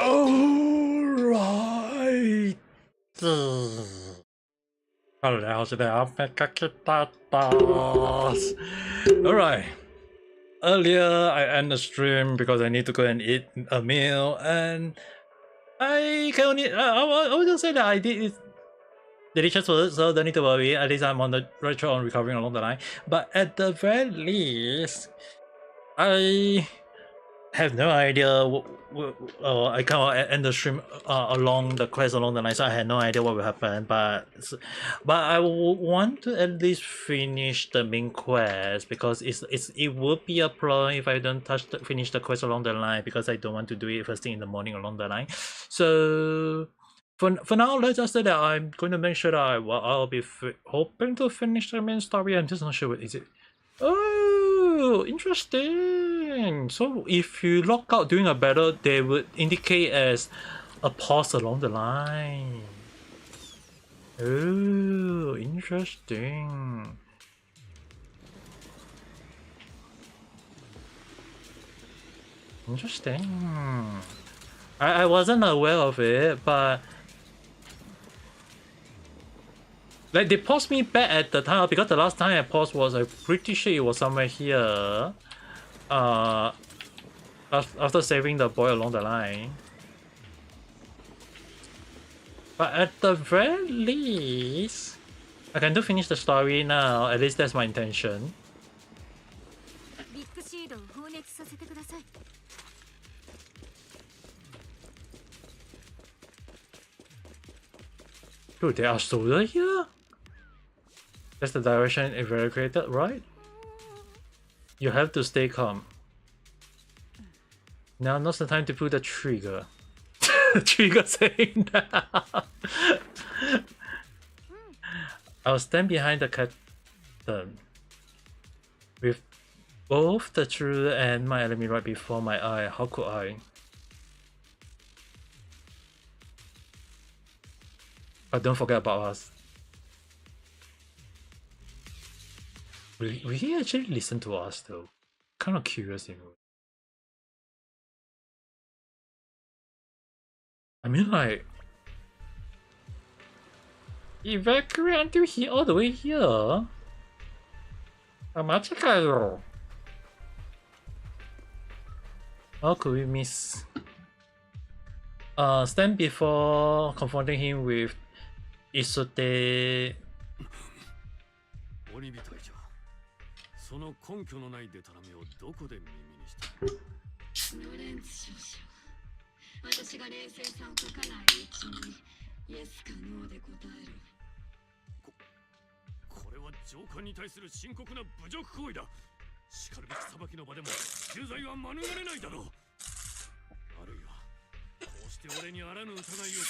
Alright. Hello there, Ame Gakita. Alright. Earlier, I ended the stream because I need to go and eat a meal, and I can only. I will just say that I did it delicious food, so don't need to worry. At least I'm on the right track on recovering along the line. But at the very least, I have no idea. I kind of end the stream along the quest along the line, so I had no idea what will happen. But I want to at least finish the main quest because it would be a problem if I don't finish the quest along the line because I don't want to do it first thing in the morning along the line. So for now, let's just say that I'm going to make sure that I'll be hoping to finish the main story. I'm just not sure what is it. Oh, interesting. So if you log out during a battle, they would indicate as a pause along the line. Oh, interesting. Interesting. I wasn't aware of it, but like they paused me back at the time because the last time I paused was I'm pretty sure it was somewhere here. After saving the boy along the line. But at the very least, I can do finish the story now. At least that's my intention. Dude, there are soldiers here? That's the direction evacuated, right? You have to stay calm. Now now's the time to pull the trigger. Trigger saying that. I'll stand behind the curtain with both the true and my enemy right before my eye. How could I? But don't forget about us. Will he actually listen to us though? Kind of curious, you know. I mean, like, evacuate until here, all the way here. Machikayo. How could we miss? Stand before confronting him with Isote. その根拠のないデタラメをどこで耳にした？ロレンツ少将、私が冷静さを解かないうちにイエスかノーで答える。これは上官に対する深刻な侮辱行為だ。しかるべき裁きの場でも重罪は免れないだろう。あるいはこうして俺にあらぬ疑いを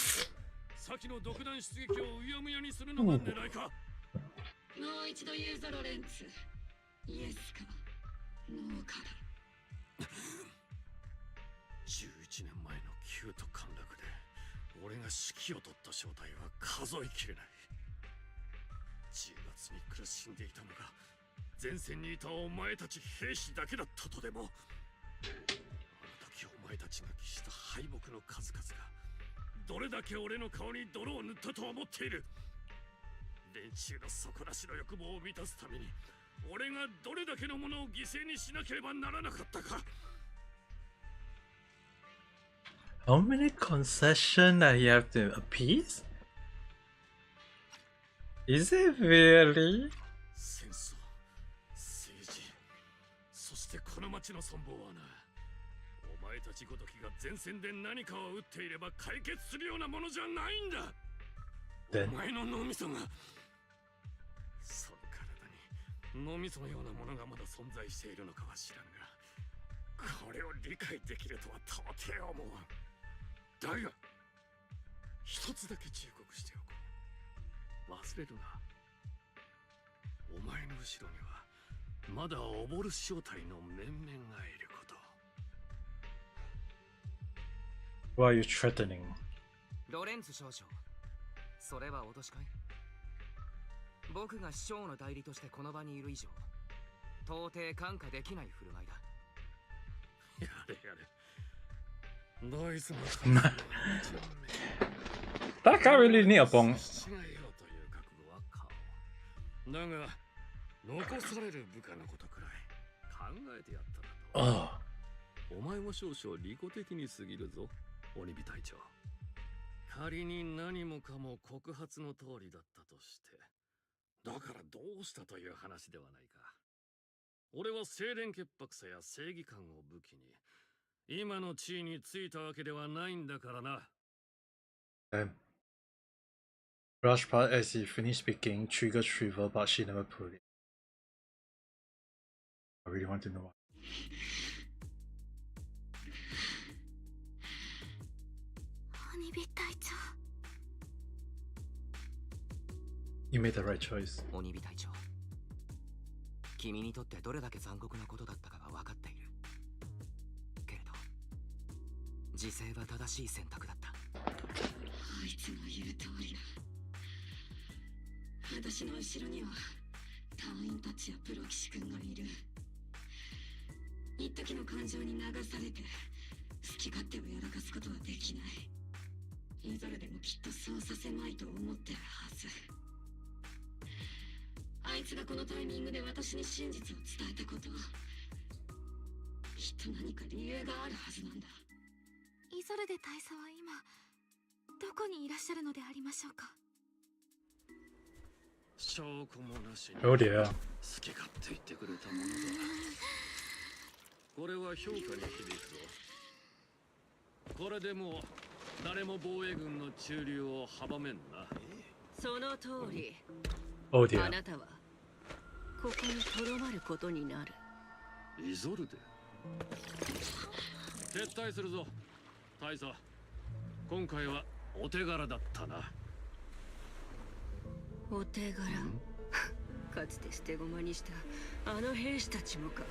先の独断出撃をうやむやにするのが狙いか。もう一度言うぞロレンツ。 イエスかノーかだ。11年前のキュート陥落で俺が指揮を取った正体は数えきれない。10月に苦しんでいたのが前線にいたお前たち兵士だけだったとでも、あの時お前たちが喫した敗北の数々がどれだけ俺の顔に泥を塗ったと思っている。連中の底なしの欲望を満たすために 俺がどれだけのものを犠牲にしなければならなかったか。 How many concessions that you have to appease? Is it really? 戦争、政治、そしてこの町の存亡はな、お前たちごときが前線で何かを撃っていれば解決するようなものじゃないんだ。お前の脳みそが 脳みそのようなものがまだ存在しているのかは知らんが、これを理解できるとは到底思わん。だが一つだけ忠告しておこう。忘れるな。お前の後ろにはまだ溺る正体の面々がいること。 Why are you threatening? ロレンツ少将、それは脅しかい？ 僕が師匠の代理としてこの場にいる以上、到底看過できない振る舞いだ。やれやれ。大豆の数は That guy really need a bong. しないよという覚悟は顔だが残される部下のことくらい考えてやったらどう Oh. お前も少々利己的に過ぎるぞ鬼火隊長仮に何もかも告発の通りだったとしてだからどうしたという話ではないか俺は清廉潔白さや正義感を武器に今の地位についたわけではないんだからな Rush part as he finished speaking, trigger Trevor, but she never pulled it. I really want to know why. You made the right choice. 鬼火隊長君にとってどれだけ残酷なことだったかが分かっているけれど自制は正しい選択だったあいつの言う通りだ私の後ろには隊員たちやプロ騎士君がいる一時の感情に流されて好き勝手をやらかすことはできないイゾルでもきっとそうさせまいと思ってるはずあいつがこのタイミングで私に真実を伝えたこときっと何か理由があるはずなんだイゾルデ大佐は今どこにいらっしゃるのでありましょうか証拠もなしに Oh dear. 好き勝手言ってくれたものだこれは評価に響くぞこれでも誰も防衛軍の駐留を阻めんなその通り Oh あ dear. なたはここにとどまることになるイゾルデ撤退するぞ大佐今回はお手柄だったなお手柄かつて捨て駒にしたあの兵士たちもか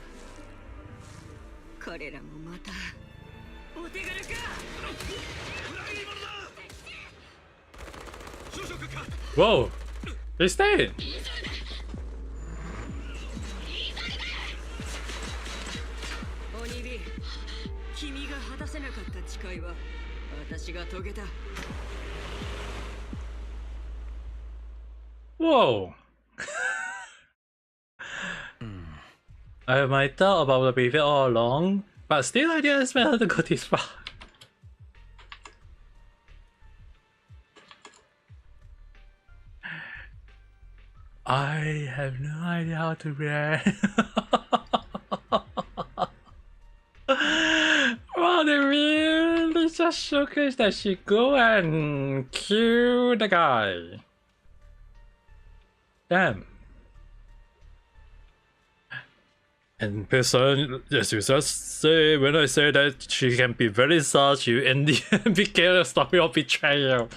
彼らもまたお手柄か Whoa! They stayed! 鬼火君が果たせなかった誓いは私が遂げた Whoa! I might thought about the behavior all along, but still I didn't expect her to go this far. I have no idea how to react. Wow, they really just showcase that she go and kill the guy. Damn. And person, as you just say, when I say that she can be very such, you in the end became a story of betrayal.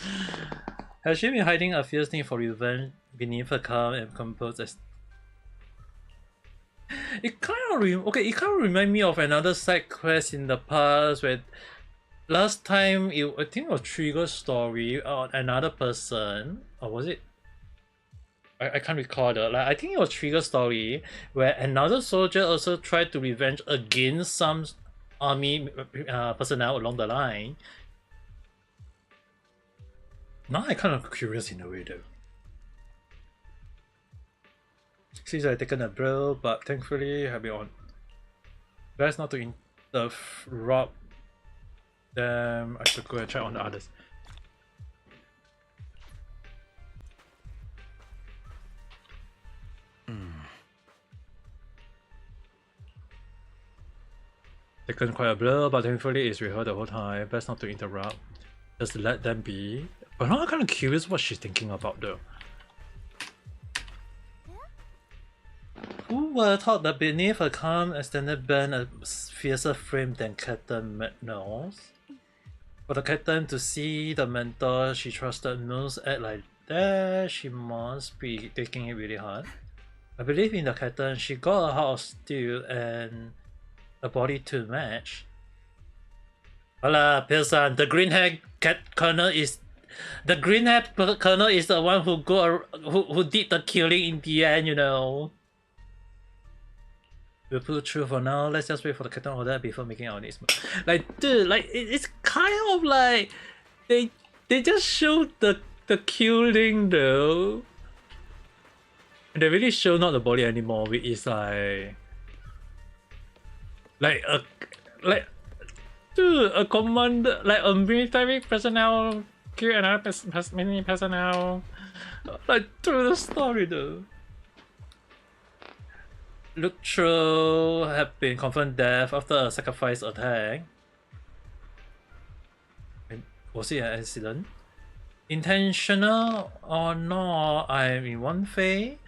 Has she been hiding a fierce need for revenge beneath her calm and composed as... It kind of remind me of another side quest in the past where last time I think it was Trigger story on another person, or was it? I can't recall the, like I think it was Trigger story where another soldier also tried to revenge against some army personnel along the line. Now I'm kind of curious in a way though. Seems I've taken a blow, but thankfully I've been on. Best not to interrupt them. I should go and check on the others. Taken quite a blow, but thankfully it's with her the whole time. Best not to interrupt. Just let them be. But now I'm kind of curious what she's thinking about though. Who would have thought that beneath a calm extended band a fiercer frame than Captain McNaugh's? For the captain to see the mentor she trusted most act like that, she must be taking it really hard. I believe in the captain. She got a heart of steel and a body to match. Hola, Pearson. The green-haired colonel is the green-haired colonel is the one who who did the killing in the end, you know. we'll pull through for now. Let's just wait for the captain order before making our next move. Like, dude, like it's kind of like they just showed the killing though. They really show not the body anymore, which is like dude, a commander, like a military personnel kill another mini personnel. Like through the story though. Lutro have been confirmed dead after a sacrifice attack. Was it an accident? Intentional or not, I am in one phase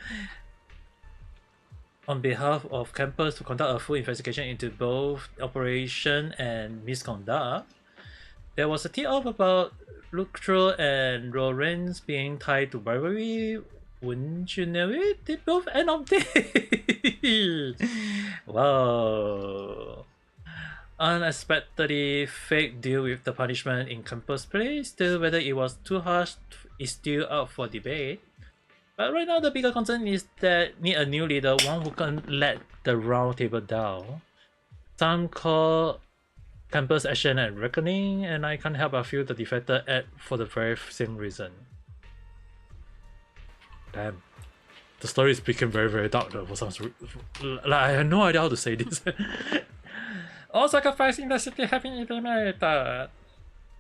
on behalf of campus to conduct a full investigation into both operation and misconduct. There was a tip-off about Lutro and Lorenz being tied to bribery. Wouldn't you know it? They both end up dead. Wow. Unexpectedly fake deal with the punishment in campus place. Still, whether it was too harsh is still up for debate. But right now the bigger concern is that need a new leader, one who can let the round table down. Some call campus action and reckoning, and I can't help but feel the defector act for the very same reason. Damn. The story is becoming very, very dark though for some like, I have no idea how to say this. All sacrifice in the city have been eliminated. I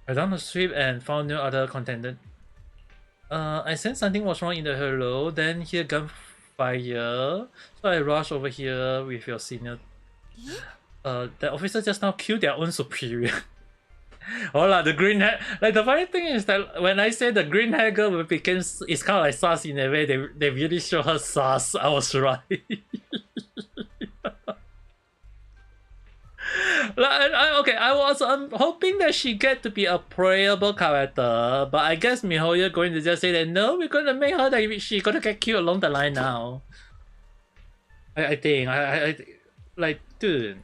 done a sweep and found no other contender. I sensed something was wrong in the hello, then hear gunfire. So I rushed over here with your senior. The officer just now killed their own superior. Hola, the green hair. Like the funny thing is that when I say the green hair girl became, it's kind of like sus in a way. They really show her sus. I was right. Okay, I was hoping that she get to be a playable character, but I guess MiHoYo going to just say that no, we're gonna make her that she gonna get killed along the line now. I think like dude.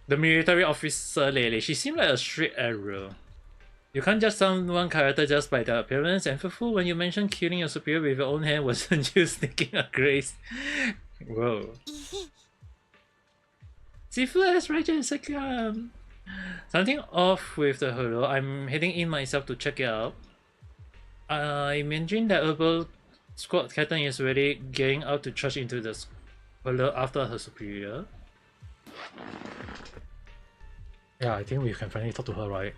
The military officer lady, she seemed like a straight arrow. You can't judge someone character just by their appearance, and for when you mentioned killing your superior with your own hand, wasn't you sneaking a grace? Whoa. Sifu has right and second. Something off with the holo. I'm heading in myself to check it out. I imagine that herbal squad captain is already getting out to charge into the holo after her superior. Yeah, I think we can finally talk to her, right?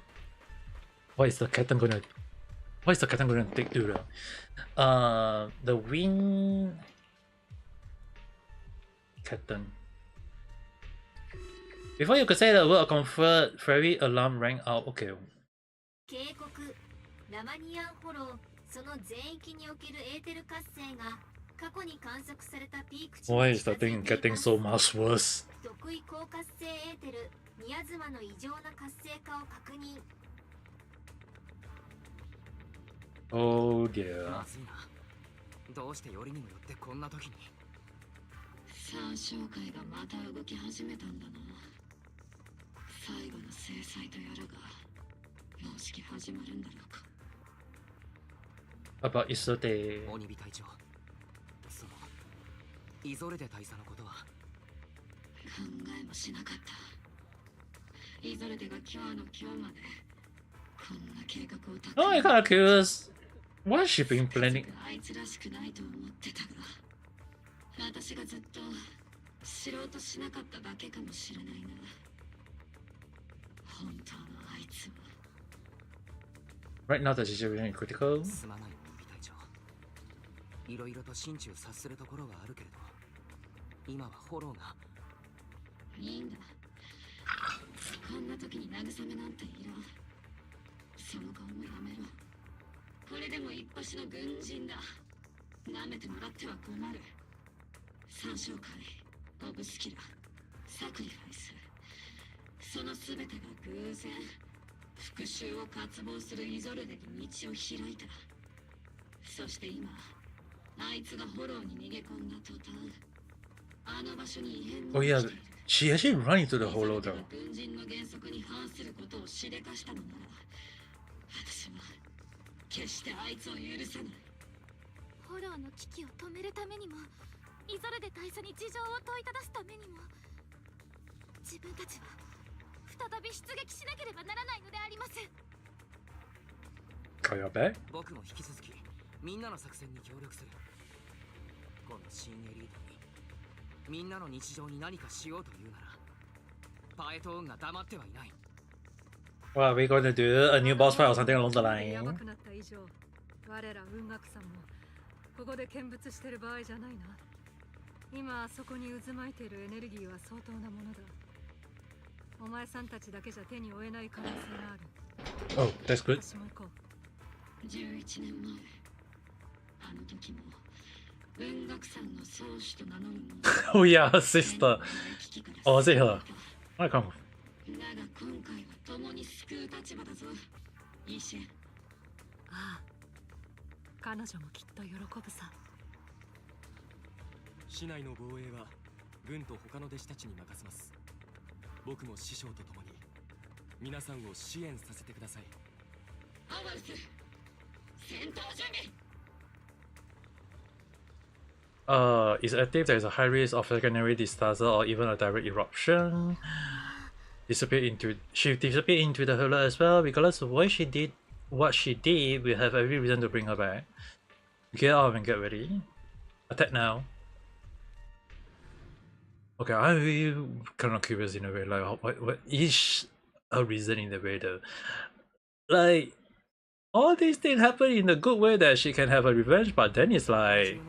What is the captain gonna take to the wing captain. Before you could say the word of comfort, fairy alarm rang out. Okay. Why is the thing getting so much worse? Oh dear. 三商会がまた動き始めたんだな。最後の制裁とやらがもうじき始まるんだろうか。About Isote. 鬼火隊長、そのイゾレデ大佐のことは考えもしなかった。イゾレデが今日の今日までこんな計画を立て。Oh, I'm kind of curious. What has she been planning? あいつらしくないと思ってたが。私がずっと知ろうとしなかっただけかもしれないな。本当のあいつは。Right now the situation is critical. すまない鬼火隊長。いろいろと心中察するところはあるけれど、今はフォローが。いいんだ。こんな時に慰めなんていらん。その顔もやめろ。これでも一発の軍人だ。舐めてもらっては困る。三商会、オブスキラ、サクリファイス。その全てが偶然、復讐を渇望するイゾルデに道を開いた。そして今、あいつがフォローに逃げ込んだ途端、あの場所に異変が Oh 起 yeah, きている。she actually ran into the holo though. 軍人の原則に反することをしでかしたのなら、私は決してあいつを許さない。フォローの危機を止めるためにもイゾルデ大佐に事情を問いただすためにも自分たちは再び出撃しなければならないのであります。僕も引き続きみんなの作戦に協力する。この新エリートにみんなの日常に何かしようというならパエトーンが黙ってはいない。 Well, we're going to do a new boss fight or something along the line. やばくなった以上、我ら雲岳さんもここで見物してる場合じゃないな。今そこに渦巻いているエネルギーは相当なものだ。お前さんたちだけじゃ手に負えない可能性がある。 Oh, that's good. 私も行こう。11年前、あの時も雲岳さんの宗主と名乗る者 Oh yeah, her sister. Oh, is it her? I can't. だが今回は共に救う立場だぞ、イシェ。ああ、彼女もきっと喜ぶさ。市内の防衛は軍と他の弟子たちに任せます。僕も師匠と共に皆さんを支援させてください。アワルス、戦闘準備。Is active, there is a high risk of secondary disaster or even a direct eruption. She disappeared into the halo as well. Regardless of what she did, we have every reason to bring her back. Get out and get ready. Attack now. Okay, I'm kind of curious in a way, like what is a reason in the way though? Like all these things happen in a good way that she can have a revenge, but then it's like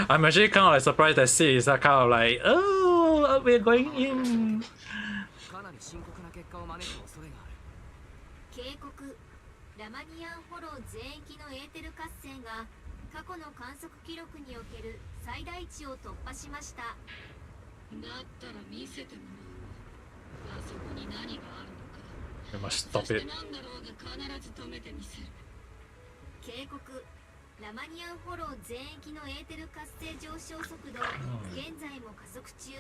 I'm actually kind of like surprised that she is kind of like, oh, we're going in. 警告、ラマニアンフォロー全域のエーテル活性が過去の観測記録における最大値を突破しました。だったら見せてもらおう。あそこに何があるのか。 We must そ stop して it. 何だろうが必ず止めてみせる。警告、ラマニアンフォロー全域のエーテル活性上昇速度、現在も加速中。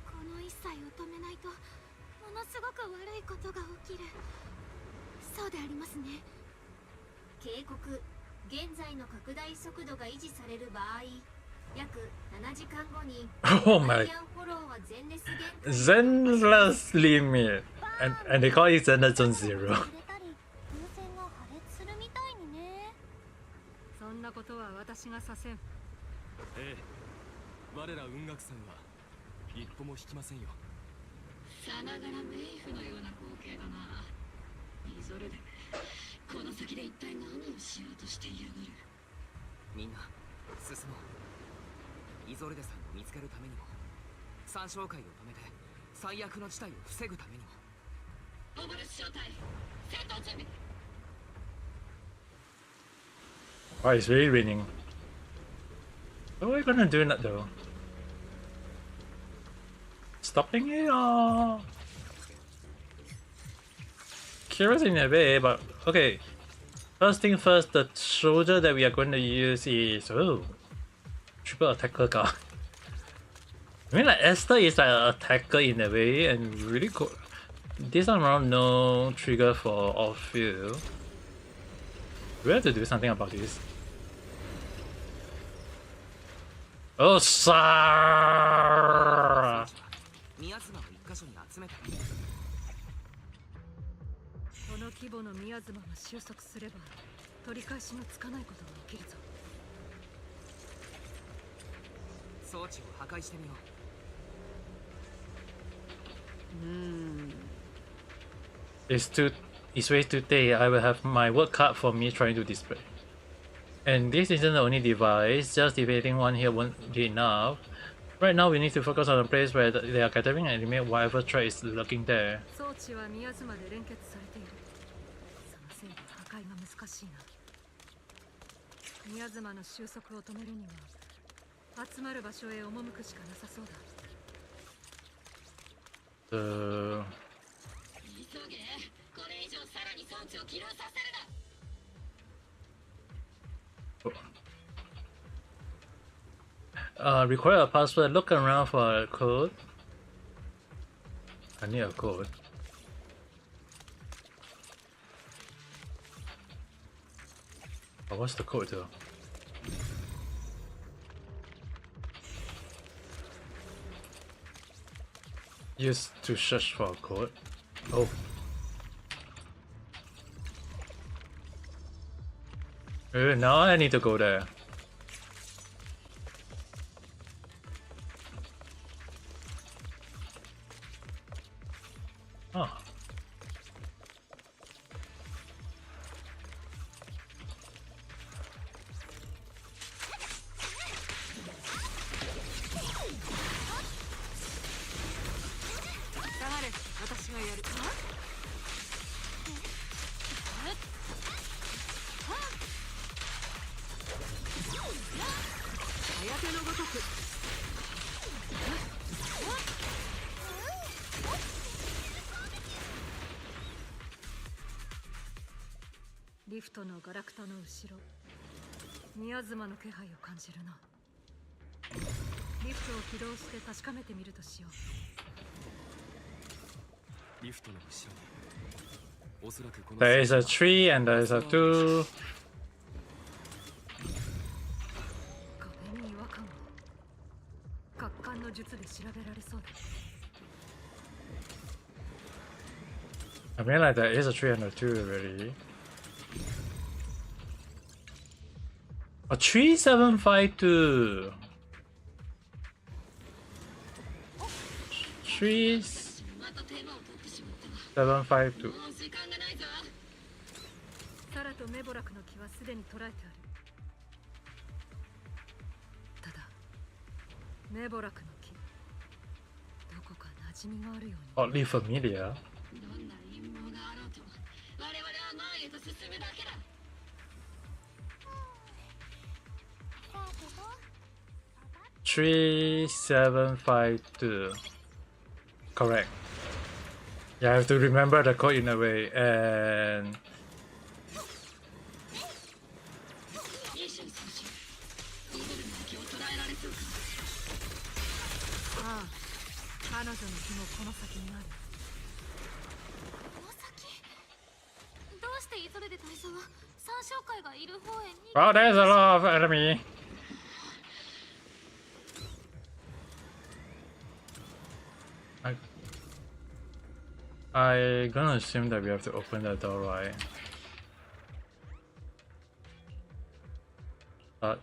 この一切を止めないとものすごく悪いことが起きる。そうでありますね。警告、現在の拡大速度が維持される場合、約7時間後に Oh my. ラマニアンフォローは全レス限界 Zenless limit. And they call it Zenless Zone Zero. そんなことは私がさせん。ええ、我ら雲岳さんは一歩も引きませんよ。さながらメイフのような光景だな。イゾルデ、この先で一体何をしようとしていやがる。みんな進もう。イゾルデさんを見つけるためにも三小会を止めて最悪の事態を防ぐためにも。オブルス小隊、戦闘準備。 Why it's really raining. What are we gonna do that though? Stopping it or curious in a way, but okay. First thing first, the soldier that we are going to use is triple attacker card. I mean, like Esther is like an attacker in a way and really cool. This time around, no trigger for off field. We have to do something about this. Oh, sir! 宮妻を一箇所に集めた。この規模の宮妻が収束すれば取り返しのつかないことが起きるぞ。装置を破壊してみよう。It's way too late. I will have my work cut for me trying to display. And this isn't the only device, just defeating one here won't be enough. Right now we need to focus on a place where they are gathering and eliminate whatever threat is lurking there. 装置は宮妻で連結されている。そのせいで破壊が難しいな。宮妻の収束を止めるには集まる場所へ赴くしかなさそうだ。急げ、これ以上さらに装置を起動させるな。Require a password. Look around for a code. I need a code. Oh, what's the code though? Use to search for a code. Oh. Now I need to go there. Oh.リフトのガラクタの後ろ、宮妻の気配を感じるな。リフトを起動して確かめてみるとしよリフトの後ろにおそらくこの There is a tree and there is a two. う。壁に違和感を。角感の術で調べられそうだ。I mean, like there is a tree and a two already. A 3752. 3752. サラとメボラクの木はすでに捉えてある。ただ、メボラクの木、どこか馴染みがあるように。 Oddly familiar. どんな陰謀があろうと我々は前へと進むだけだ。 3752. Correct. Yeah, I have to remember the code in a way. And イシュン選手、イーグルの気を捉えられそうか。ああ、彼女の木もこの先にある。この先どうしてイゾルデ大佐は三将会がいる方へに。 oh, there's a lot of enemy. I gonna assume that we have to open that door, right? But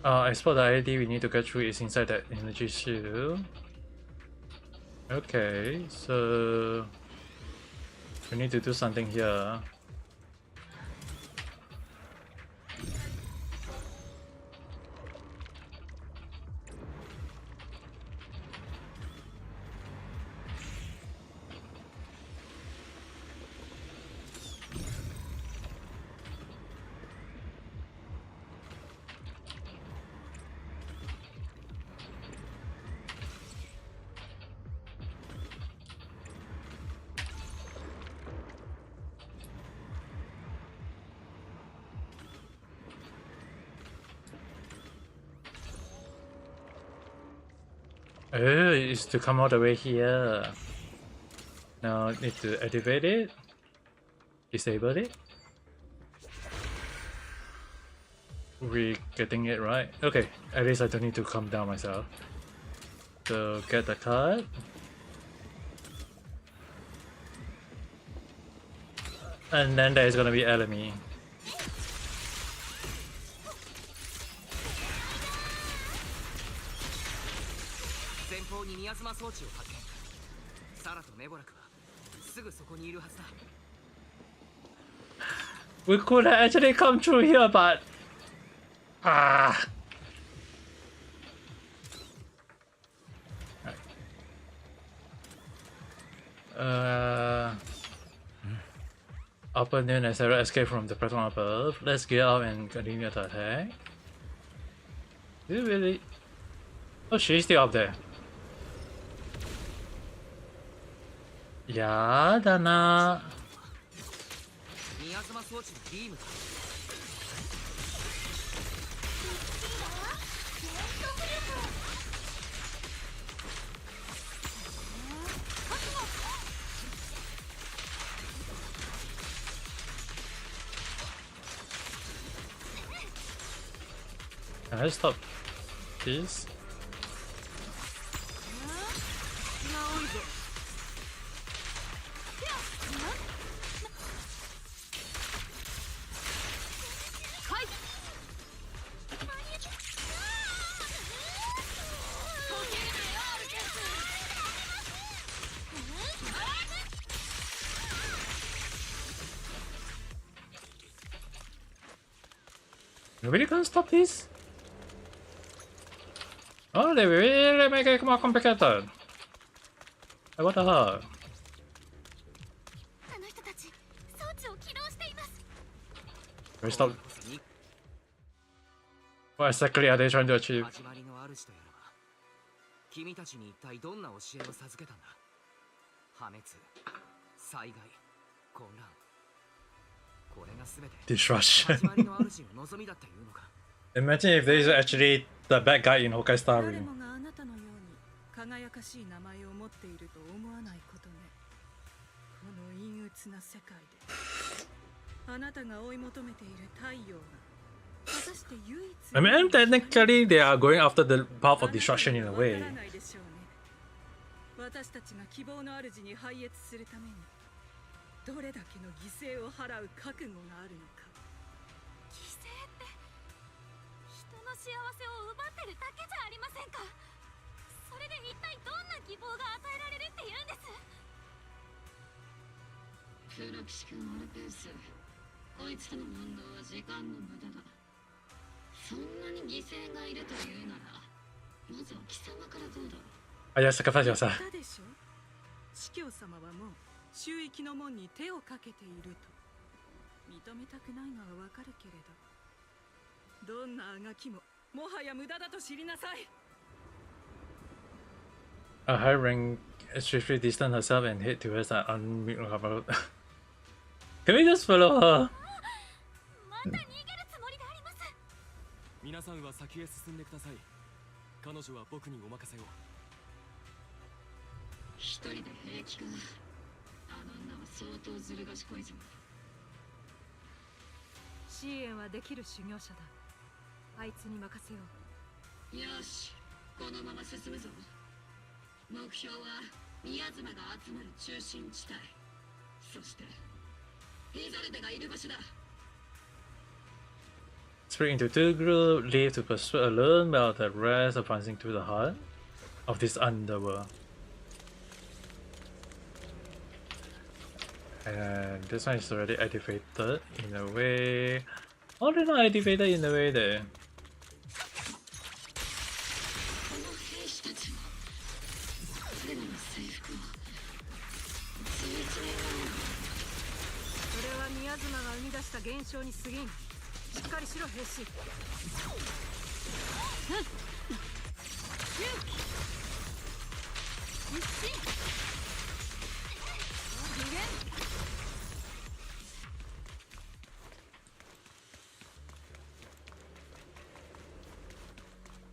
I suppose the ID we need to get through is inside that energy shield. Okay, so we need to do something here. Oh, it's to come all the way here. Now need to activate it. Disable it. We getting it right? Okay, at least I don't need to come down myself. So get the card. And then there's gonna be enemy. 前方に宮妻装置を発見。サラとメボラクはすぐそこにいるはずだ。We could actually come through here, but upper noon and Sarah escape from the platform above. Let's get out and continue the attack. Did it really? Oh, she's still up there. やだな。宮妻装置のビームだ。Can I stop this? You really can't stop this? Oh, they really make it more complicated. What the hell? Can we stop? What exactly are they trying to achieve? 始まりの主とやらは君たちに一体どんな教えを授けたんだ。破滅、災害、混乱、これが全て Disruption. 始まりの主の望みだっていうのか。 Imagine if there's actually the bad guy in Hokai Star 誰 Rail. もがあなたのように輝かしい名前を持っていると思わないことね。この陰鬱な世界であなたが追い求めている太陽が果たして唯一 I mean, technically they are going after the path of destruction in a way. 私たちが希望の主に拝謁するためにどれだけの犠牲を払う覚悟があるのか。犠牲って人の幸せを奪ってるだけじゃありませんか。それで一体どんな希望が与えられるって言うんです。黒騎士君オルペウス、こいつとの問答は時間の無駄だ。そんなに犠牲がいるというならまずは貴様からどうだ。 Oh yeah, sacrifice yourself. 言ったでしょ。司教様はもう周域の門に手をかけていると認めたくないのはわかるけれど、どんなあがきももはや無駄だと知りなさい。 A high rank swiftly distance herself and head towards an unreachable. Can we just follow her? また逃げるつもりであります。皆さんは先へ進んでください。彼女は僕にお任せを。一人で平気か。あの女は相当ずる賢いぞ。支援はできる修行者だ。あいつに任せよう。よし、このまま進むぞ。目標は宮妻が集まる中心地帯、そしてイザルデがいる場所だ。 Split into two groups, leave to pursue alone while the rest advancing to the heart of this underworld. And this one is already activated in a way. Oh, they're not activated in a way there. この兵士たちは彼らの制服を11年それは宮妻が生み出した現象に過ぎん。しっかりしろ兵士。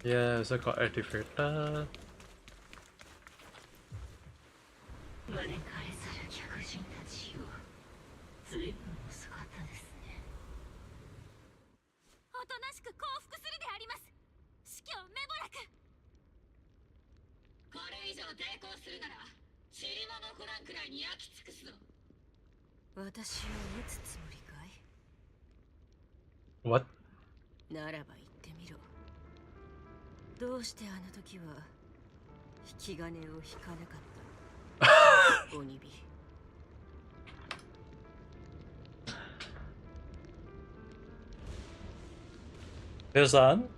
Yeah, so got activated. 招かれざる客人たちよ、随分の姿ですね。おとなしく降伏するであります。司教メボラク。これ以上抵抗するなら塵も残らんくらいに焼き尽くすぞ。私を撃つつもりかい？ What? ならば言ってみろ。どうしてあの時は引き金を引かなかったの？鬼火。Son?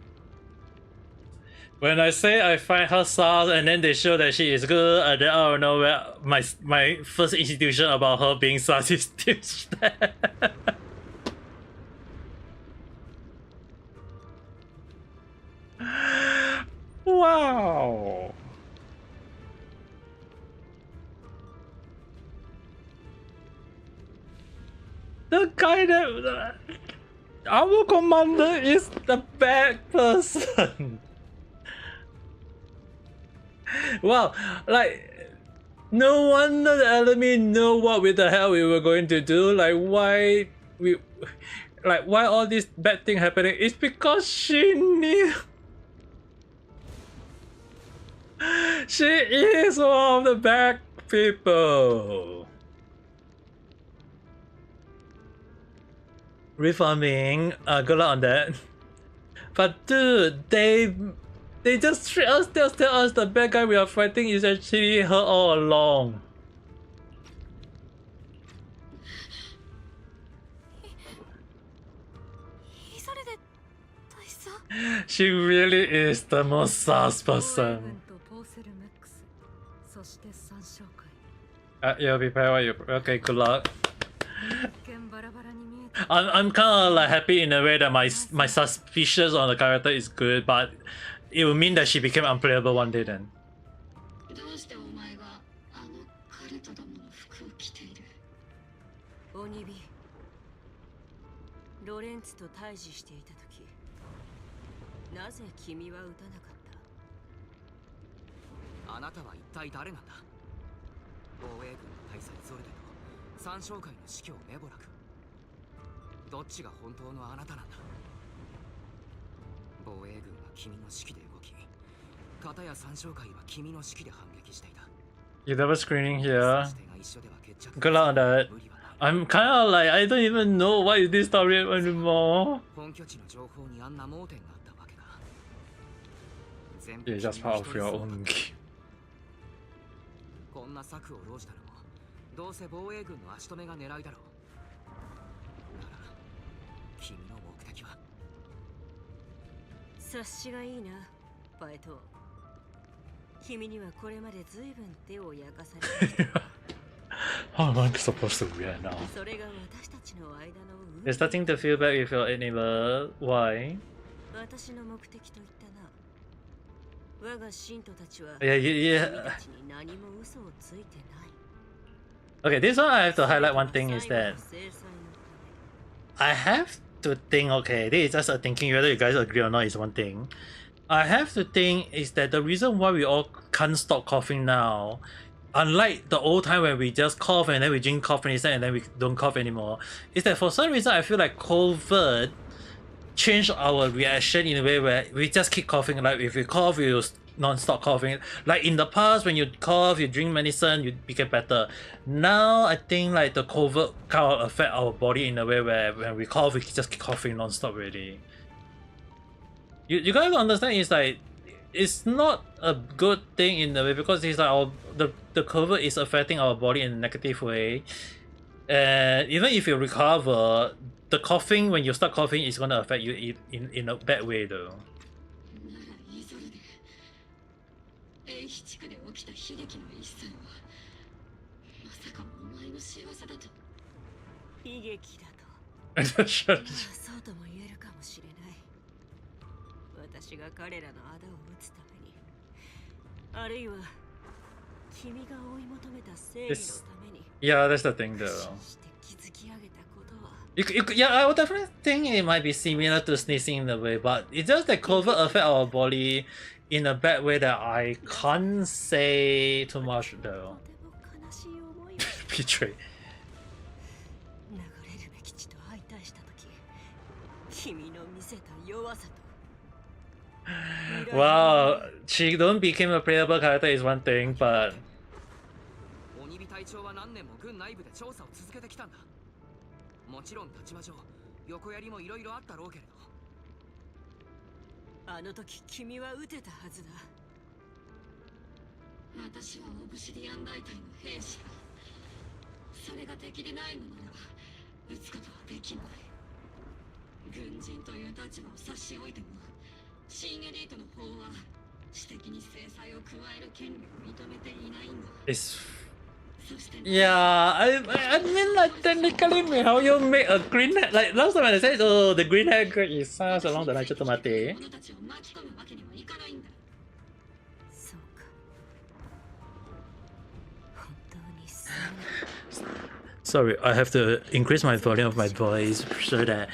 When I say I find her sus and then they show that she is good, and then out of nowhere, my first institution about her being sus is still there. Wow. The guy that our commander is the bad person. Wow, like no wonder the enemy know what the hell we were going to do. Like why we like why all this bad thing happening? It's because she knew. She is one of the bad people. Reforming, good luck on that. But dude, they just treat us, tell us the bad guy we are fighting is actually her all along. She really is the most sus person. You'll be prepared. Okay, good luck. I'm kind of like happy in a way that my suspicious on the character is good, but it will mean that she became unplayable one day then. どうしてお前があの彼とどもの服を着ている？鬼火ロレンツと対峙していた時なぜ君は撃たなかったあなたは一体誰なんだ防衛軍の大佐ゾルデと三将会の司教メボラクどっちが本当のあなたなんだ防衛軍は君の指揮で動き片や三将会は君の指揮で反撃していた You never screening here. Good luck on that. I'm kind of like, I don't even know what is this story anymore. You're just part of your own game. こんな策を浪じたのもどうせ防衛軍の足止めが狙いだろうなら君の目的は察しがいいなバエト君にはこれまで随分手を焼かされてきた How am I supposed to react now? それが私たちの間の You're starting to feel bad with your enemy. Why? 私の目的と言ったな我が信徒たちは Yeah. 君たちに何も嘘をついてない Okay, this one I have to highlight one thing is that I have to think, okay, this is just a thinking, whether you guys agree or not is one thing. I have to think is that the reason why we all can't stop coughing now, unlike the old time when we just cough and then we drink cough medicine and then we don't cough anymore, is that for some reason I feel like COVID changed our reaction in a way where we just keep coughing. Like if you cough, you non-stop coughing. Like in the past, when you cough, you drink medicine, you get better. Now I think like the COVID kind of affect our body in a way where when we cough, we just keep coughing non-stop really. You guys understand? It's like it's not a good thing in a way because it's like the COVID is affecting our body in a negative way. And even if you recover, the coughing when you start coughing is gonna affect you in a bad way though. 英比地区で起きた悲劇の一切はまさかお前の仕業だと悲劇だとそうとも言えるかもしれない私が彼らの仇を討つためにあるいは君が追い求めた正義のために Yeah, that's the thing though. Yeah, I would definitely think it might be similar to sneezing in a way, but it's just that COVID affect our body in a bad way that I can't say too much though. Betray. Wow, she don't become a playable character is one thing, but 鬼火隊長は何年も軍内部で調査を続けてきたんだもちろん立場上横やりもいろいろあったろうけれどあの時君は撃てたはずだ私はオブシディアン大隊の兵士だそれが敵でないのならば撃つことはできない軍人という立場を差し置いても新エリートの方は私的に制裁を加える権利を認めていないんだ Yeah, I mean like technically how you make a green hair like last time when I said oh the green hair girl is sounds along the line just mate. Sorry, I have to increase my volume of my voice so that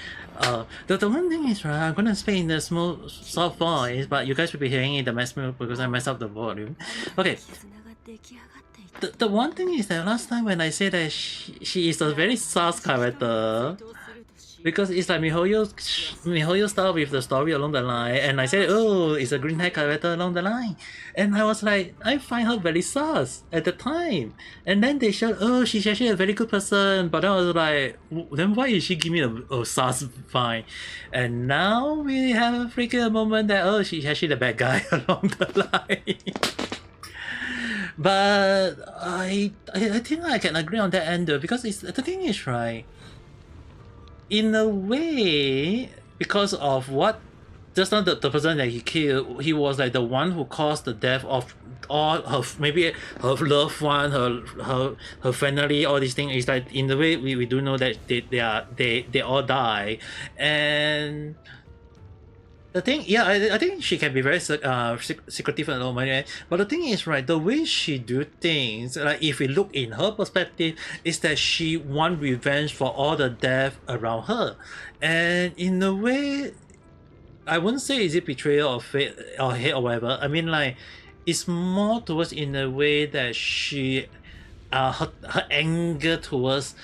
the one thing is right, I'm gonna speak in a small soft voice, but you guys will be hearing it the maximum because I messed up the volume. Okay. The one thing is that last time when I said that she is a very sus character, because it's like Mihoyo started with the story along the line, and I said, oh, it's a green hair character along the line, and I was like, I find her very sus at the time, and then they showed, oh, she's actually a very good person, but then I was like, then why is she giving me a sus vibe? And now we have a freaking moment that, oh, she's actually the bad guy along the line. But I think I can agree on that end though, because the thing is, right, in a way, because of what just now the person that he killed, he was like the one who caused the death of all her, maybe her loved one, her family, all these things. Is like in the way we do know that they all die. And the thing, yeah, I think she can be very secretive and all that. But the thing is, right, the way she do things, like if we look in her perspective, is that she want revenge for all the death around her, and in a way, I wouldn't say is it betrayal or fate or hate or whatever. I mean, like, it's more towards in a way that she, her anger towards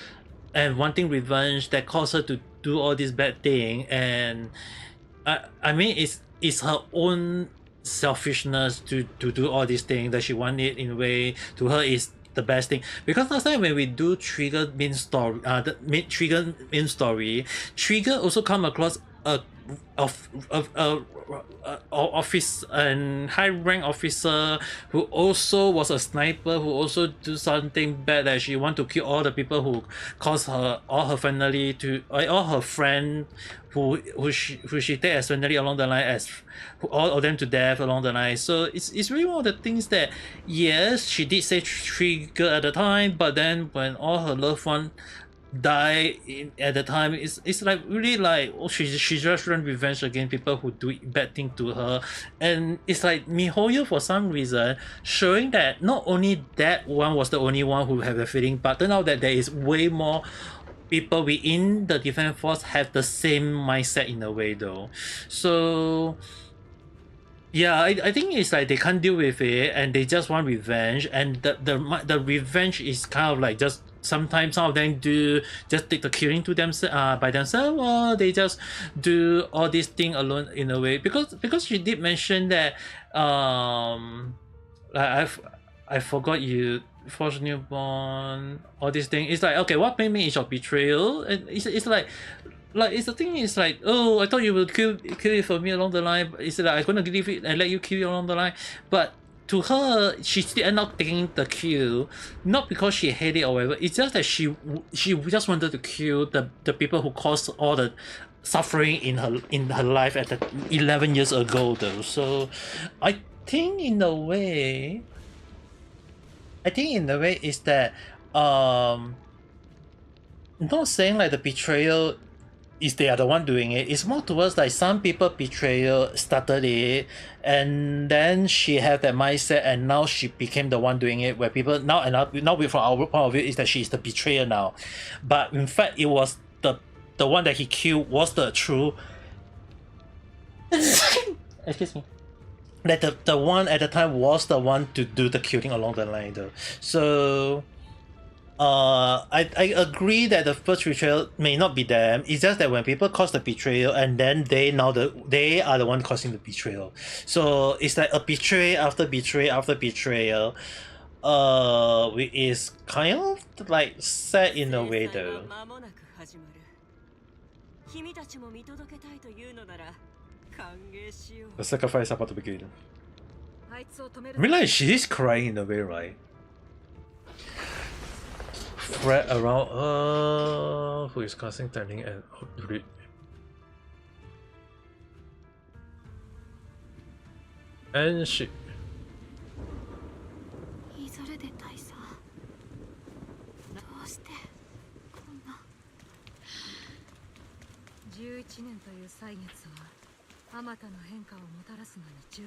and wanting revenge that caused her to do all this bad thing. And I mean, it's her own selfishness to do all these things that she wanted in a way. To her is the best thing, because last time when we do Trigger main story, Trigger main story, Trigger also come across a office and high rank officer who also was a sniper, who also do something bad, that she want to kill all the people who caused her, all her family to, all her friend who she take as family along the line, as all of them to death along the line. So it's really one of the things that, yes, she did say Trigger at the time, but then when all her loved one die at the time, it's like really like, oh, she just run revenge against people who do bad thing to her. And it's like Mihoyo, for some reason, showing that not only that one was the only one who have the feeling, but turn out that there is way more people within the defense force have the same mindset in a way though. So yeah, I think it's like they can't deal with it and they just want revenge, and the revenge is kind of like just sometimes some of them do just take the killing to them by themselves, or they just do all this thing alone in a way, because she did mention that like I forgot you force newborn, all this thing. It's like, okay, what made me is your betrayal, and it's like it's the thing is like, oh, I thought you would kill it for me along the line. It's like I'm gonna leave it and let you kill it along the line, but to her, she still end up taking the kill, not because she hated it or whatever. It's just that she just wanted to kill the people who caused all the suffering in her life at the 11 years ago though. So I think in a way is that not saying like the betrayal is they are the one doing it. It's more towards like some people betrayal started it, and then she had that mindset, and now she became the one doing it. Where people now from our point of view is that she's the betrayer now, but in fact it was the one that he killed was the true. Excuse me. That the one at the time was the one to do the killing along the line though. So I agree that the first betrayal may not be them. It's just that when people cause the betrayal, and then they are the one causing the betrayal. So it's like a betrayal after betrayal after betrayal. Which is kind of like sad in a way though. The sacrifice is about to begin. I mean, like, she is crying in a way, right? Fred around who is casting turning and she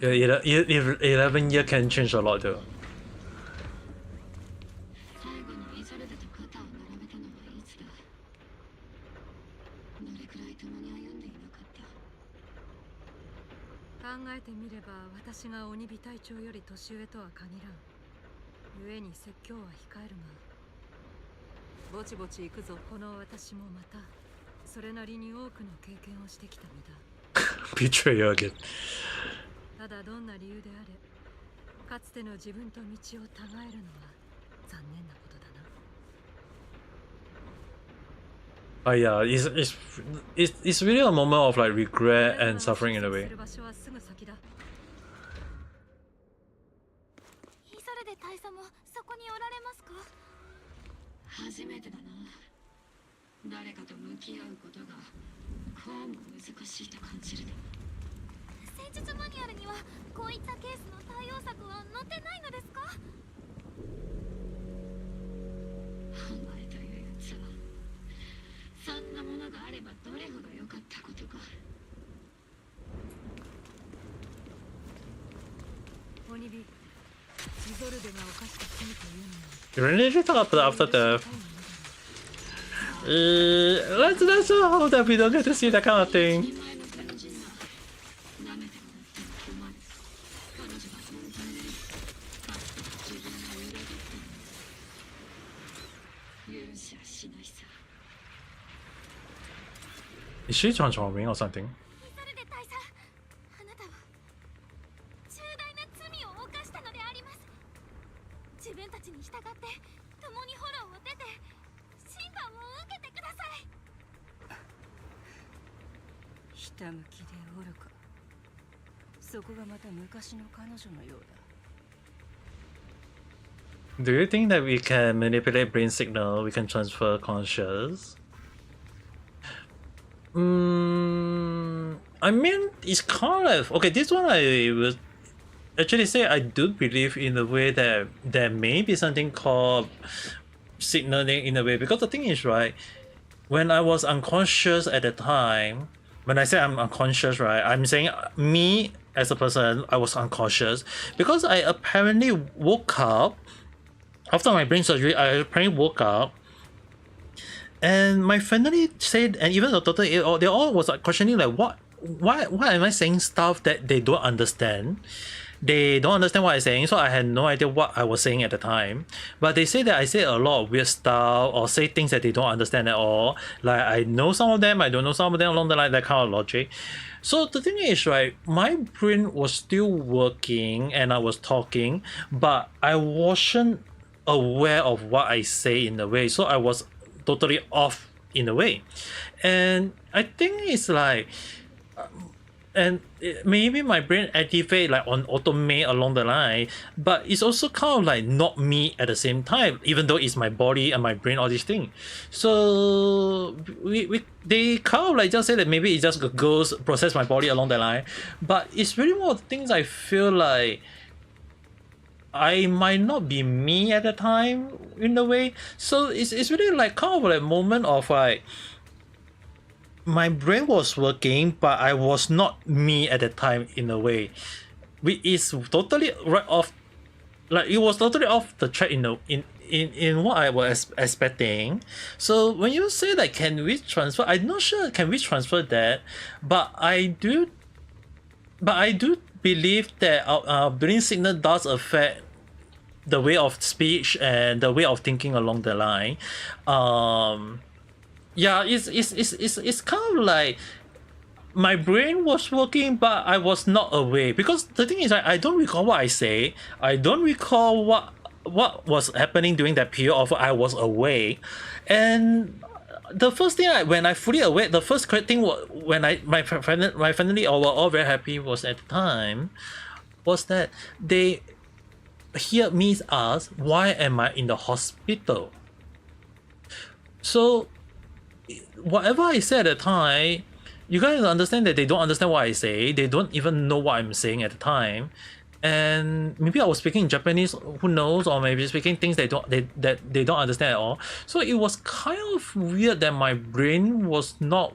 yeah, 11 year can change a lot though. それなりに多くの経験をしてきた身だ。 Betrayal again. ただどんな理由であれ、かつての自分と道を違えるのは残念なことだな。 Yeah, it's really a moment of like regret and suffering in a way. する場所はすぐ先だ。イザルデ大佐もそこにおられますか？初めてだな。誰かと向き合うことがこうも難しいと感じるな。戦術マニュアルにはこういったケースの対応策は載ってないのですか？お前というやつはそんなものがあればどれほど良かったことか。オニビ、イゾルデが犯した罪というのは You really should talk about after death. Let's hope that we don't get to see that kind of thing. お前の軍人が舐めてもらっても困る。彼女が本当にかつて自分が裏切ったの許しはしないさ。 Is she transforming or something? イザルデ大佐、あなたは重大な罪を犯したのであります。自分たちに従って共にホローを出て審判を受けてください。ひたむきで愚か。そこがまた昔の彼女のようだ。 Do you think that we can manipulate brain signal? We can transfer conscious? I mean, it's kind of okay. This one I would actually say I do believe in the way that there may be something called signaling in a way, because the thing is, right, when I was unconscious at the time, when I say I'm unconscious, right, I'm saying me as a person, I was unconscious because I apparently woke up after my brain surgery. I apparently woke up. And my family said, and even the doctor, they all was like questioning like, why am I saying stuff that they don't understand? They don't understand what I'm saying, so I had no idea what I was saying at the time. But they say that I say a lot of weird stuff or say things that they don't understand at all. Like I know some of them, I don't know some of them, along the line, that kind of logic. So the thing is, right, my brain was still working and I was talking, but I wasn't aware of what I say in a way. So I was totally off in a way, and I think it's like maybe my brain activate like on automate along the line, but it's also kind of like not me at the same time, even though it's my body and my brain, all these things. So they kind of like just say that maybe it just goes process my body along the line, but it's really more things I feel like I might not be me at the time in a way. So it's really like kind of like a moment of like my brain was working, but I was not me at the time in a way. Which is totally right off, like it was totally off the track in what I was expecting. So when you say that can we transfer, I'm not sure can we transfer that, but I do believe that our brain signal does affect the way of speech and the way of thinking along the line. Yeah, it's kind of like my brain was working, but I was not aware, because the thing is I don't recall what I say. I don't recall what was happening during that period of I was awake. And the first thing when I fully awake, the first thing when my family all were all very happy was at the time was that they hear me ask, why am I in the hospital? So whatever I said at the time, you guys understand that they don't understand what I say. They don't even know what I'm saying at the time. And maybe I was speaking in Japanese, who knows, or maybe speaking things they don't understand at all. So it was kind of weird that my brain was not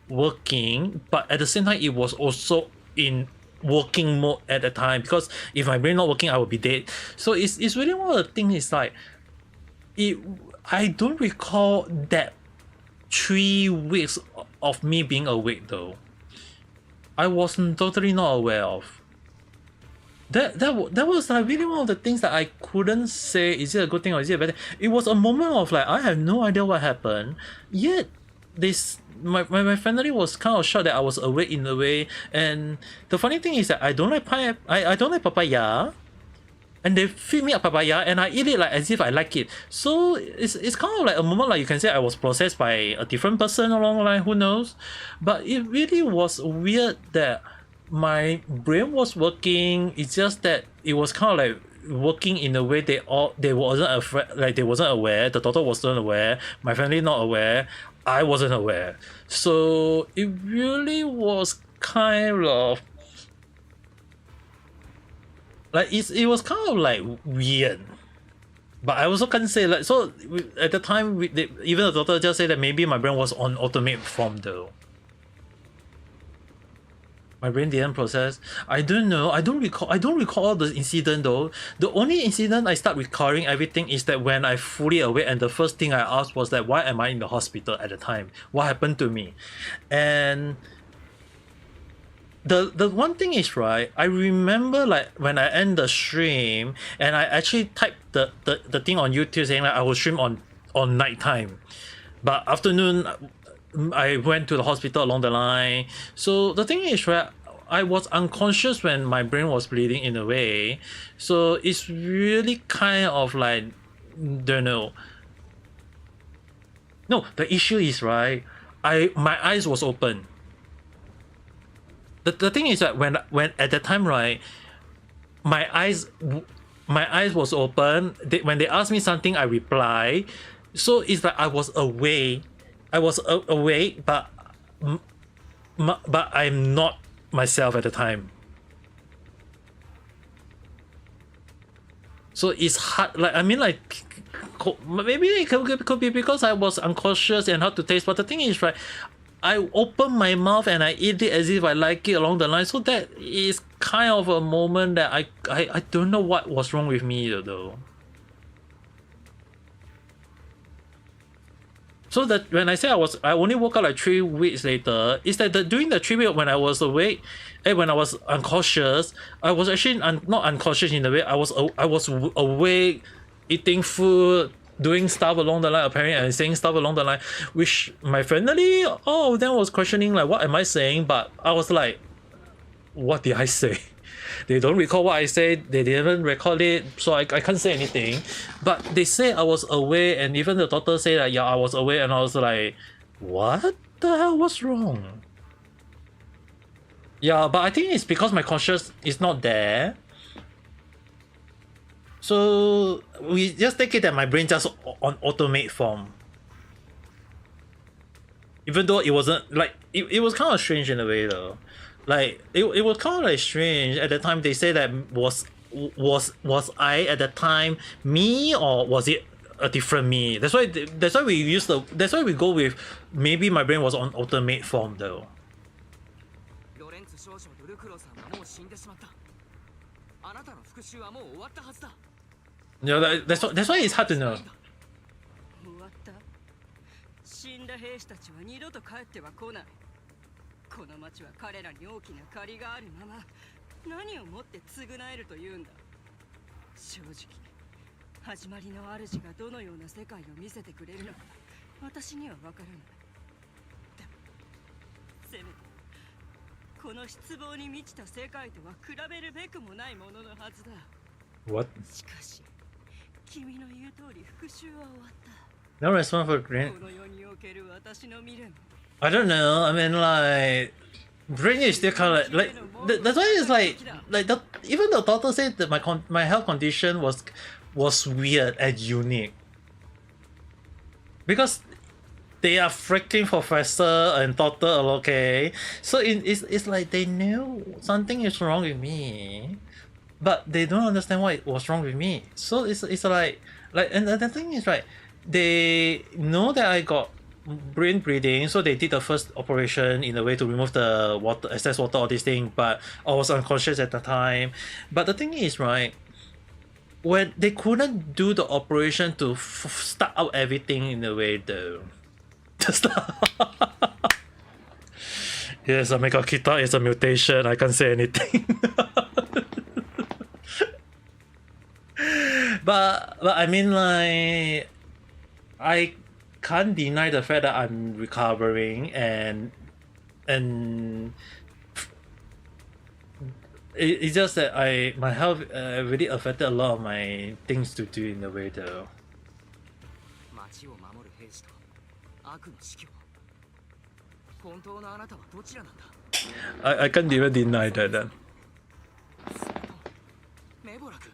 working, but at the same time it was also in working mode at the time, because if my brain not working I would be dead. So it's really one of the things. Is like I don't recall that 3 weeks of me being awake though. I was totally not aware of that was like really one of the things that I couldn't say is it a good thing or is it a bad thing. It was a moment of like I have no idea what happened, yet my family was kind of shocked that I was awake in a way. And the funny thing is that I don't like I don't like papaya, and they feed me a papaya and I eat it like as if I like it. So it's kind of like a moment, like you can say I was processed by a different person along the line, who knows. But it really was weird that my brain was working. It's just that it was kind of like working in a way they wasn't afraid, like they wasn't aware, the doctor wasn't aware, my family not aware, I wasn't aware. So it really was kind of like it was kind of like weird. But I also can't say like, so at the time even the doctor just said that maybe my brain was on automate form though. My brain didn't process. I don't know. I don't recall the incident though. The only incident I start recalling everything is that when I fully awake, and the first thing I asked was that why am I in the hospital at the time? What happened to me? And the one thing is, right, I remember like when I end the stream and I actually typed the thing on YouTube saying like I will stream on nighttime. But afternoon I went to the hospital along the line. So the thing is, right, I was unconscious when my brain was bleeding in a way. So it's really kind of like, don't know. No, the issue is, right, my eyes was open. The thing is that when at that time, right, my eyes was open. When they asked me something, I reply. So it's like I was awake. Awake, but I'm not myself at the time. So it's hard. Like, I mean, like, maybe it could be because I was unconscious and how to taste. But the thing is, right, I open my mouth and I eat it as if I like it along the line. So that is kind of a moment that I don't know what was wrong with me though. So that when I say I only woke up like 3 weeks later, is that during the 3 weeks when I was awake, when I was unconscious, I was actually not unconscious in a way. I was awake, eating food, doing stuff along the line, apparently, and saying stuff along the line, which my family, all of them was questioning like, what am I saying? But I was like, what did I say? They don't recall what I said. They didn't record it, so I can't say anything. But they say I was away, and even the doctor said that yeah, I was away, and I was like, what the hell was wrong? Yeah, but I think it's because my conscious is not there. So we just take it that my brain just on automate form. Even though it wasn't like it was kind of strange in a way though. Like it was kind of like strange at the time. They say that was I at the time me, or was it a different me? That's why we go with maybe my brain was on automate form though. Yeah, that's why it's hard to know. 死んだ兵士たちは二度と帰っては来ない。この町は彼らに大きな借りがあるまま何をもって償えるというんだ。正直始まりの主がどのような世界を見せてくれるのか私には分からない。でもせめてこの失望に満ちた世界とは比べるべくもないもののはずだ。 What? しかし君の言う通り復讐は終わった。 No response for Green. I don't know. I mean, like, Green is still kind of like that's why it's like even the doctor said that my health condition was weird and unique because they are freaking professor and doctor, okay? So it's like they knew something is wrong with me, but they don't understand what was wrong with me. So it's like and the thing is, right, they know that I got brain bleeding, so they did the first operation in a way to remove the water, excess water, all these things, but I was unconscious at the time. But the thing is, right, when they couldn't do the operation to start out everything in a way though. Yes, Ame Gakita is a mutation, I can't say anything. but I mean, like, can't deny the fact that I'm recovering, and it's just that my health really affected a lot of my things to do in the way though. 町を守る兵士と悪の司教。本当のあなたはどちらなんだ。I can't even deny that then. それとメボラク。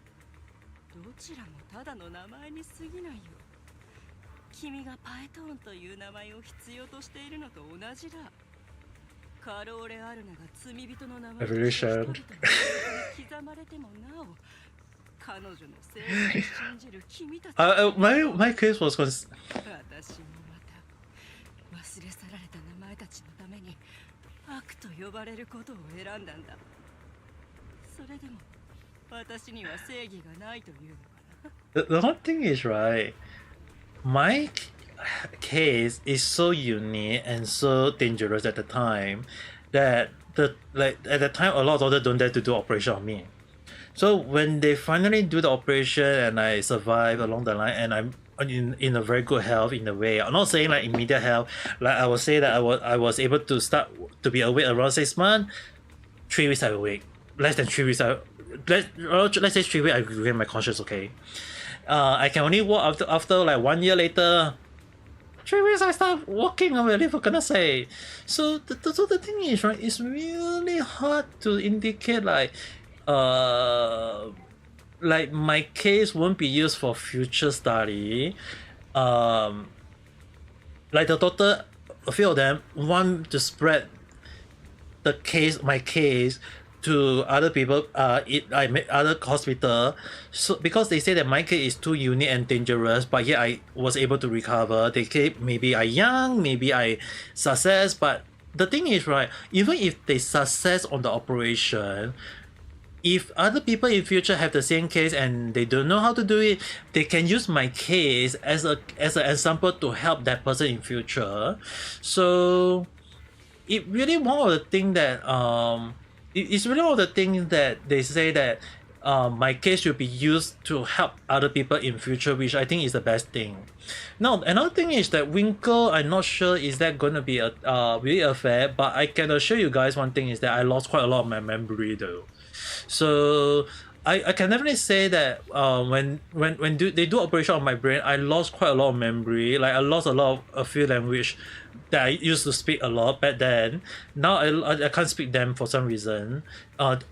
どちらもただの名前に過ぎないよ。君がパエトーンという名前を必要としているのと同じだ。カローレ・アルナが罪人の名前 Evolution. 刻まれてもなお彼女の正義を信じる君たち my case was 私もまた忘れ去られた名前たちのために悪と呼ばれることを選んだんだ。それでも私には正義がないというのかな。 the one thing is, right, my case is so unique and so dangerous at the time that at the time a lot of doctors don't dare to do operation on me. So when they finally do the operation and I survive along the line and I'm in a very good health in a way, I'm not saying like immediate health, like I would say that I was able to start to be awake around 6 months. 3 weeks I awake, less than 3 weeks let's say 3 weeks I regain my conscious. Okay, I can only walk after like 1 year later. 3 weeks I start walking already, for goodness sake. So the thing is, right, it's really hard to indicate like my case won't be used for future study. Like the doctor, a few of them want to spread my case to other people, other hospital, so because they say that my case is too unique and dangerous, but yet I was able to recover. They say maybe I young, maybe I success, but the thing is, right, even if they success on the operation, if other people in future have the same case and they don't know how to do it, they can use my case as an example to help that person in future. So it really one of the thing that it's really one of the things that they say that my case should be used to help other people in future, which I think is the best thing. Now, another thing is that Winkle, I'm not sure is that going to be a really a fair, but I can assure you guys one thing is that I lost quite a lot of my memory though. So I can definitely say that when they do operation on my brain, I lost quite a lot of memory. Like I lost a few language that I used to speak a lot back then. Now I can't speak them for some reason.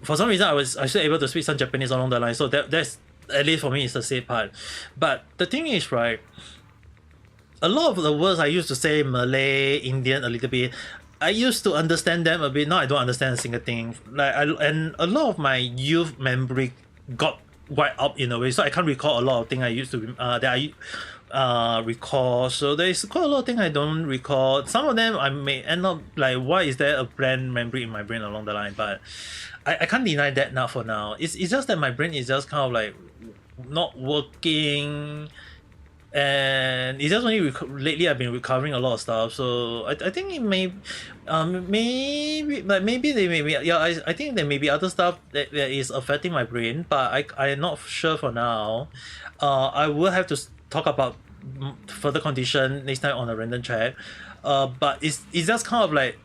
For some reason I was still able to speak some Japanese along the line. So that's at least for me is the safe part. But the thing is, right, a lot of the words I used to say, Malay, Indian, a little bit, I used to understand them a bit. Now I don't understand a single thing. And a lot of my youth memory got wiped up in a way, so I can't recall a lot of things I used to that I recall. So there's quite a lot of things I don't recall. Some of them I may end up like, why is there a blank memory in my brain along the line? But I can't deny that now for now. It's just that my brain is just kind of like not working. And it's just only lately I've been recovering a lot of stuff, so I think it may maybe they may be, yeah, I think there may be other stuff that is affecting my brain, but I'm not sure for now. I will have to talk about further condition next time on a random chat. But it's just kind of like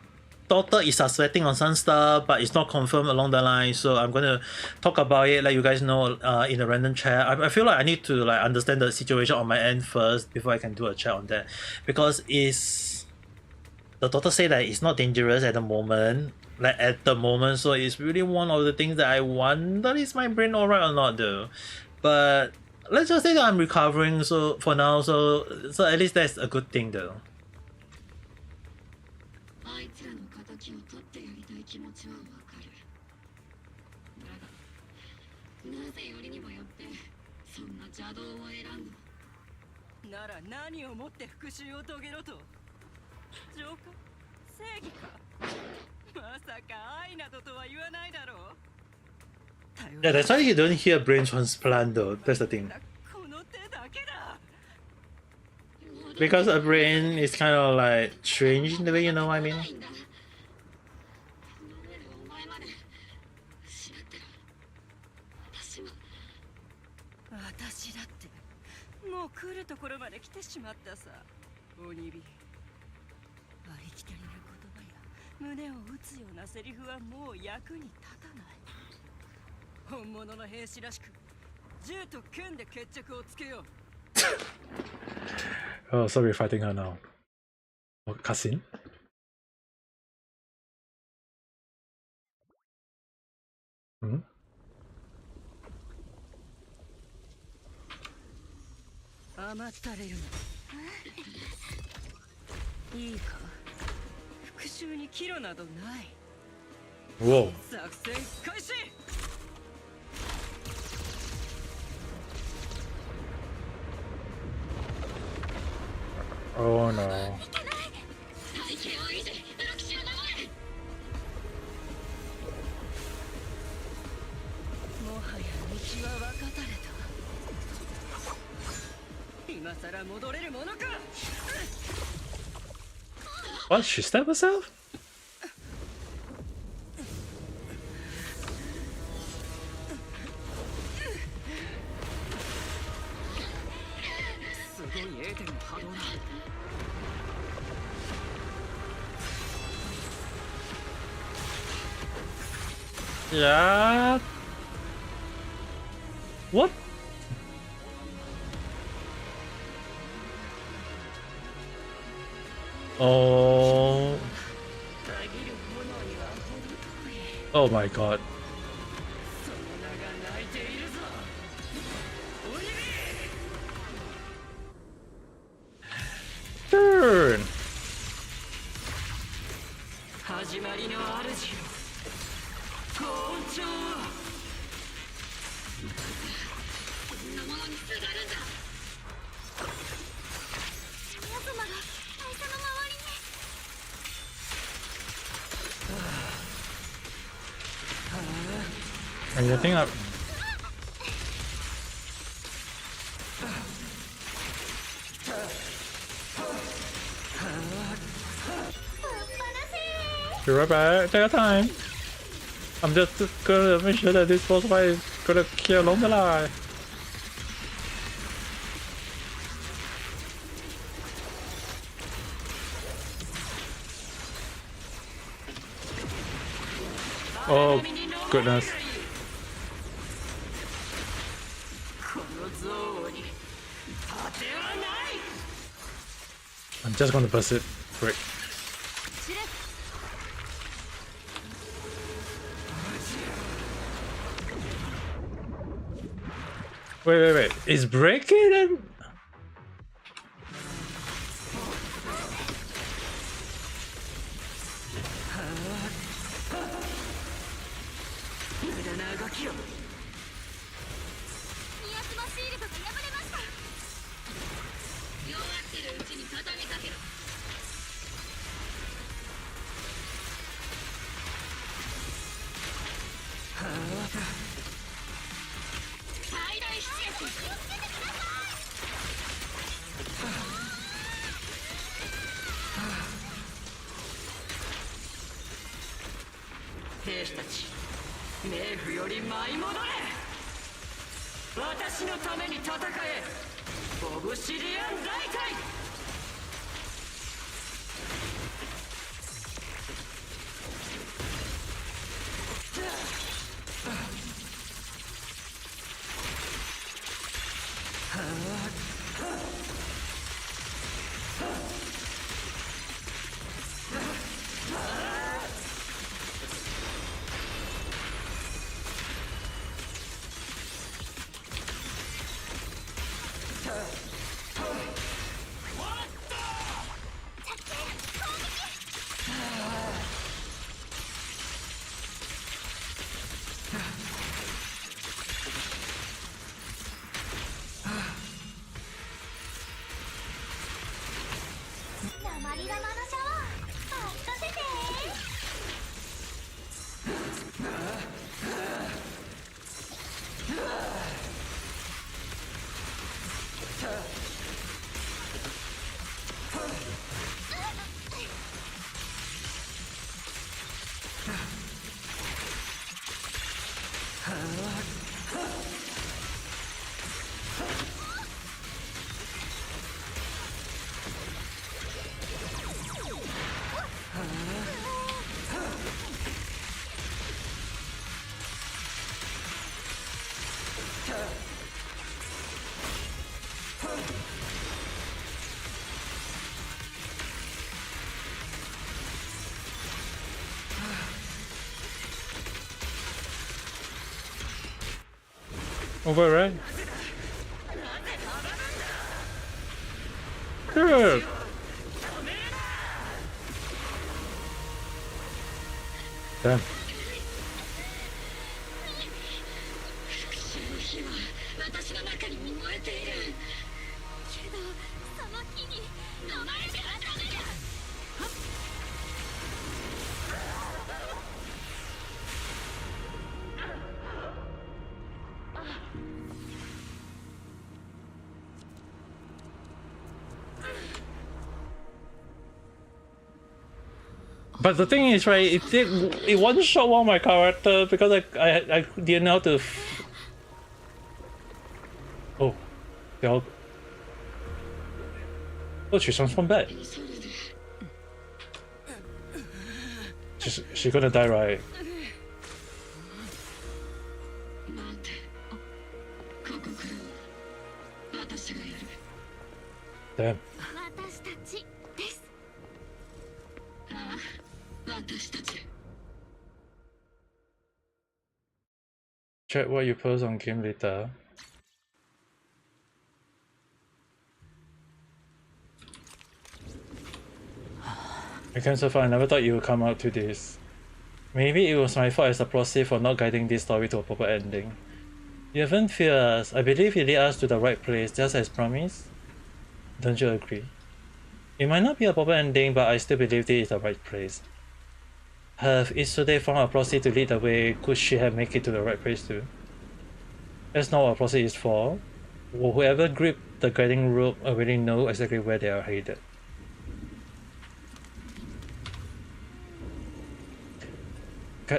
doctor is suspecting on some stuff, but it's not confirmed along the line. So I'm gonna talk about it, let you guys know in a random chat. I feel like I need to like understand the situation on my end first before I can do a chat on that, because the doctor say that it's not dangerous at the moment, so it's really one of the things that I wonder, is my brain alright or not though. But let's just say that I'm recovering, so for now, so at least that's a good thing though. あいつらの敵を取ってやりたい気持ちはわかる。だが、なぜよりにもよってそんな邪道を選んだ。なら何をもって復讐を遂げろと。浄化？正義か？まさか愛などとは言わないだろう。 Yeah, that's why you don't hear brain transplant though. That's the thing. Because a brain is kind of like strange in the way, you know what I mean? 私だってもう来るところまで来てしまったさ。鬼火ありきたりな言葉や胸を打つようなセリフはもう役に立たない。本物の兵士らしく銃と剣で決着をつけよう。Oh, so we're fighting her now. Oh, cutscene? Hmm? 甘ったれるのいいか、復讐に岐路などない。 Whoa. 作戦開始。 Oh no. 体型を維持、プロ騎士を守れ。もはや道は分かたれた。今さら戻れるものか。 What? She stabbed herself? すごいエーテルの波動だ。 Yeah. What? Oh. Oh my god. Turn. 始まりの主よ、校長。そんなものにすがるんだ。皆様が大佐の周りに。 I think I. Be right back. Take your time. I'm just gonna make sure that this boss fight is gonna kill along the line. Oh goodness. I'm just gonna bust it. Great. Wait. Is breaking and...兵士たち、冥府より舞い戻れ。私のために戦え、オブシディアン大隊。Over, right? Good. Damn. 私の中に燃えているけどその火に飲まれてはダメだ But the thing is, right, it one shot one my character because I didn't know how to. Oh, they all. Oh, she transformed back. She's gonna die, right? Damn. Check what you post on game later. I came so far, I never thought you would come out to this. Maybe it was my fault as a proxy for not guiding this story to a proper ending. You haven't failed us. I believe you lead us to the right place, just as promised. Don't you agree? It might not be a proper ending, but I still believe this is the right place. Have Isude found a proxy to lead the way? Could she have made it to the right place too? That's not what a proxy is for. Whoever gripped the guiding rope already know exactly where they are headed.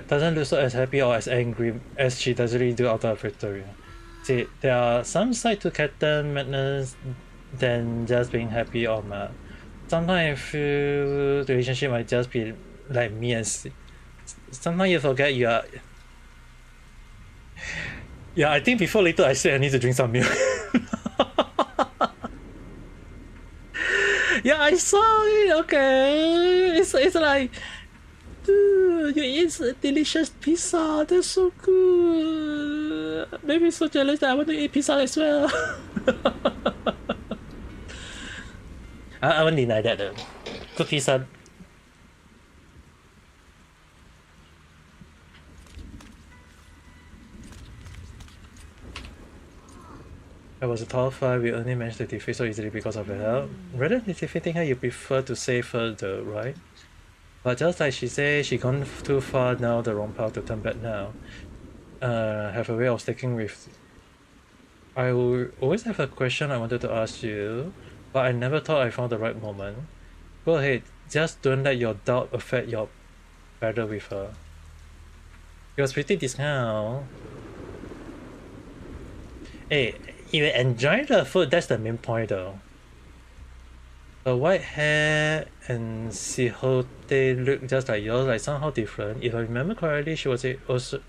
Doesn't look so as happy or as angry as she does really do after a victory. See, there are some side to Captain madness than just being happy or mad. Sometimes I feel the relationship might just be like me and C. Sometimes you forget you are. Yeah, I think before later I said I need to drink some milk. Yeah, I saw it. Okay, it's like. Dude, you eat delicious pizza. That's so good. Maybe so jealous that I want to eat pizza as well. I won't deny that though. Good pizza. It was a tall fight. We only managed to defeat so easily because of her help. Rather than defeating her, you prefer to save her though, right? But just like she said, she gone too far now, the wrong path to turn back now. Have a way of sticking with. I will always have a question I wanted to ask you, but I never thought I found the right moment. Go ahead, just don't let your doubt affect your battle with her. It was pretty discount. Hey, you enjoy the food, that's the main point though. Her white hair and Sihote look just like yours, like somehow different. If I remember correctly, she was also.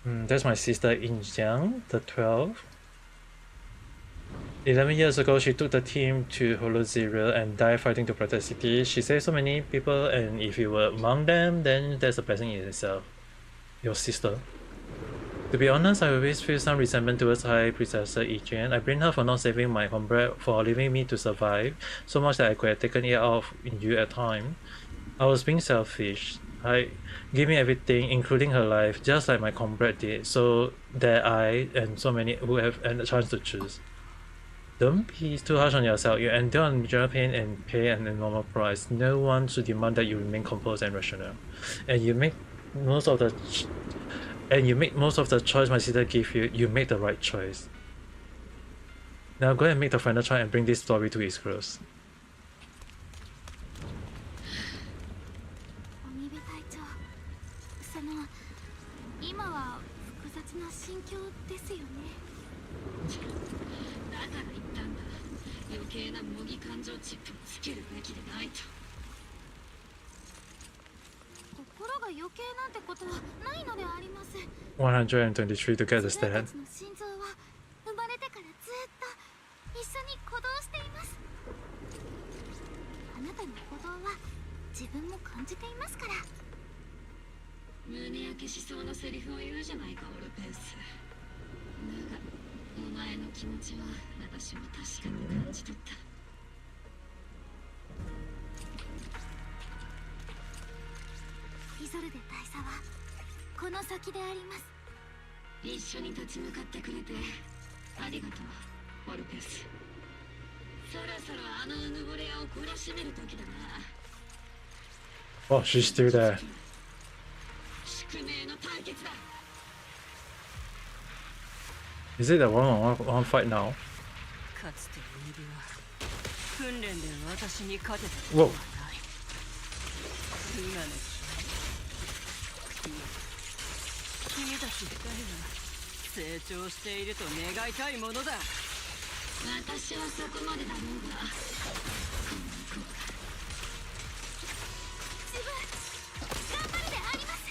That's my sister Injiang, the 12. 11 years ago, she took the team to Holo Zero and died fighting to protect the city. She saved so many people, and if you were among them, then that's a blessing in itself. Your sister. To be honest, I always feel some resentment towards High Priestess Ichen. I blame her for not saving my comrade, for leaving me to survive, so much that I could have taken it off in you at time. I was being selfish. I gave me everything, including her life, just like my comrade did, so that I and so many who have had a chance to choose. Don't be too harsh on yourself. You endure major pain and pay an enormous price. No one should demand that you remain composed and rational. And you make most of the choice my sister gave you. You make the right choice. Now go and make the final try and bring this story to its close. $123 to get the stat. お前の気持ちは私も確かに感じ取った。イゾルデ大佐はこの先であります。一緒に立ち向かってくれてありがとう、オルペス。そろそろあのうぬぼれ屋を懲らしめる時だな。 Oh, she's still there. 宿命の対決だ。 Is it a one-on-one fight now? かつてウニビは訓練で私に勝てたこ Whoa. とはない。今の君たち二人が成長していると願いたいものだ。私はそこまでだろうが、この向こうが。自分頑張るであります。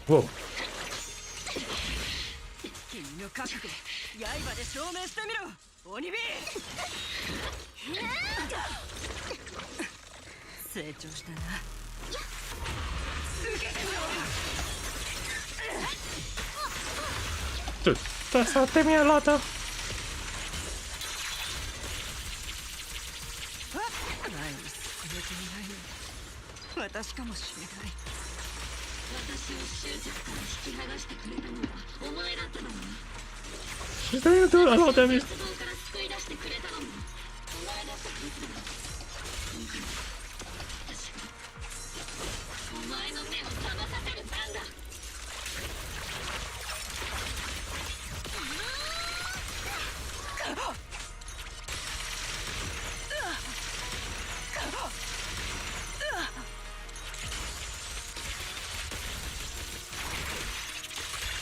Whoa. 君の覚悟、刃で証明してみろ、鬼火。成長したな。Dude, that's hurting me a lot though. 前に進めていないのは私かもしれない。私を執着から引き剥がしてくれたのはお前だっただろう。 She's doing a lot of damage. 絶望から救い出してくれたのもお前だったはずだ。今回私がお前の目を覚まさせる番だ。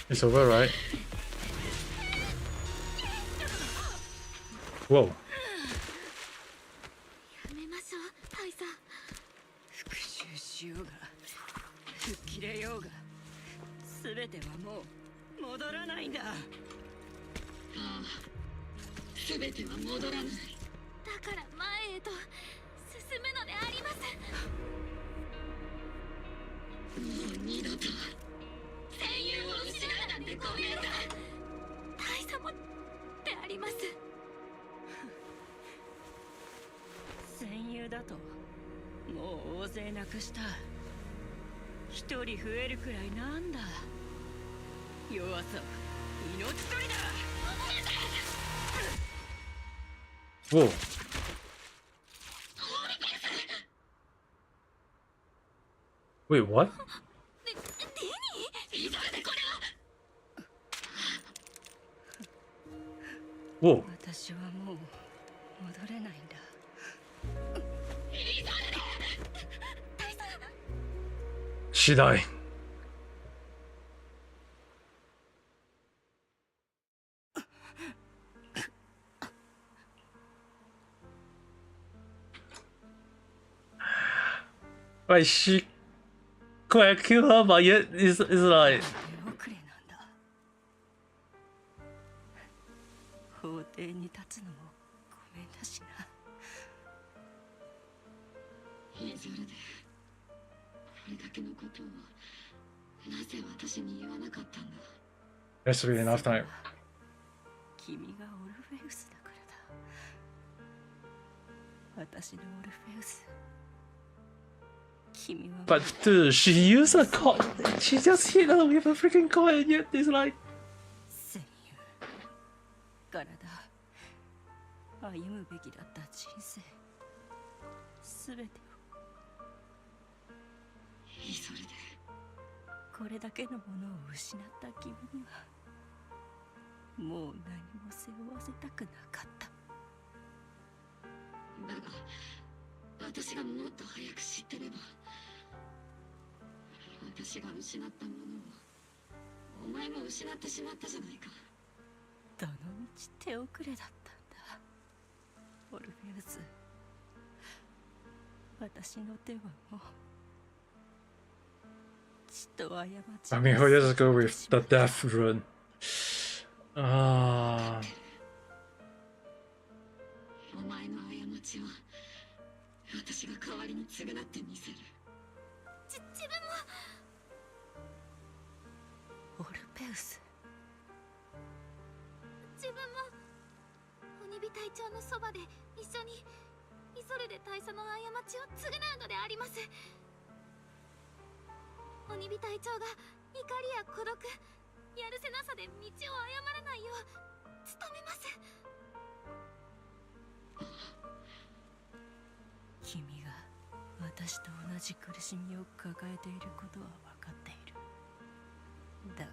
It's over, right? Whoa. やめましょう、大佐。復讐しようが吹っ切れようが、全てはもう戻らないんだ。ああ、全ては戻らない。だから前へと進むのであります。もう二度と戦友を失うなんてごめんだ。大佐もであります。戦友だともう大勢なくした。一人増えるくらいなんだ。弱さは命取りだ。 Whoa. Wait, what? いざでこれは。 Whoa. 私はもう戻れないんだ。She died. Like she could kill her, but yet it's like 手遅れなんだ。法廷に立つのもごめんだしな。いいそれでこれだけのことをなぜ私に言わなかったんだ。 that's really enough time. 君がオルフェウスだからだ。私のオルフェウス。君は But dude, she used a coin. She just hit her with a freaking coin, and yet it's like 戦友。体歩むべきだった人生。すべてを。いいそれでこれだけのものを失った君にはもう何も背負わせたくなかった。だが私がもっと早く知ってれば、私が失ったものをお前も失ってしまったじゃないか。どのみち手遅れだったんだ、オルフェウス。私の手はもうちと過ち。 I mean, he'll just go with the death rune. Ah. お前の過ちを私が代わりに償ってみせる。自分もオルペウス。自分も鬼火隊長のそばで一緒にイソルデ大佐の過ちを償うのであります。鬼火隊長が怒りや孤独、やるせなさで道を誤らないよう努めます。君が私と同じ苦しみを抱えていることは分かっている。だが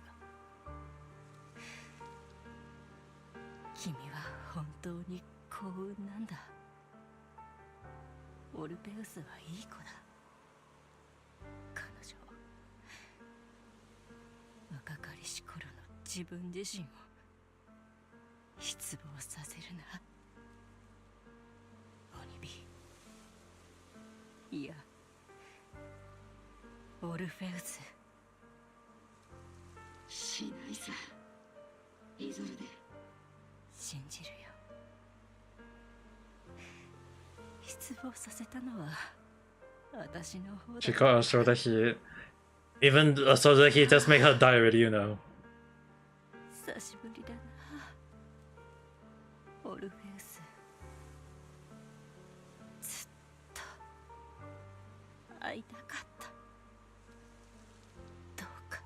君は本当に幸運なんだ。オルペウスはいい子だ。彼女若かりし頃の自分自身を失望させるな、鬼火。いや、オルフェウス。しないさ、イゾルデ。信じるよ。失望させたのは私の方だ。 She got a shoulder hit. Even a shoulder hit just make her die already, you know. 久しぶりだな、オルフェウス。ずっと会いたかった。どうか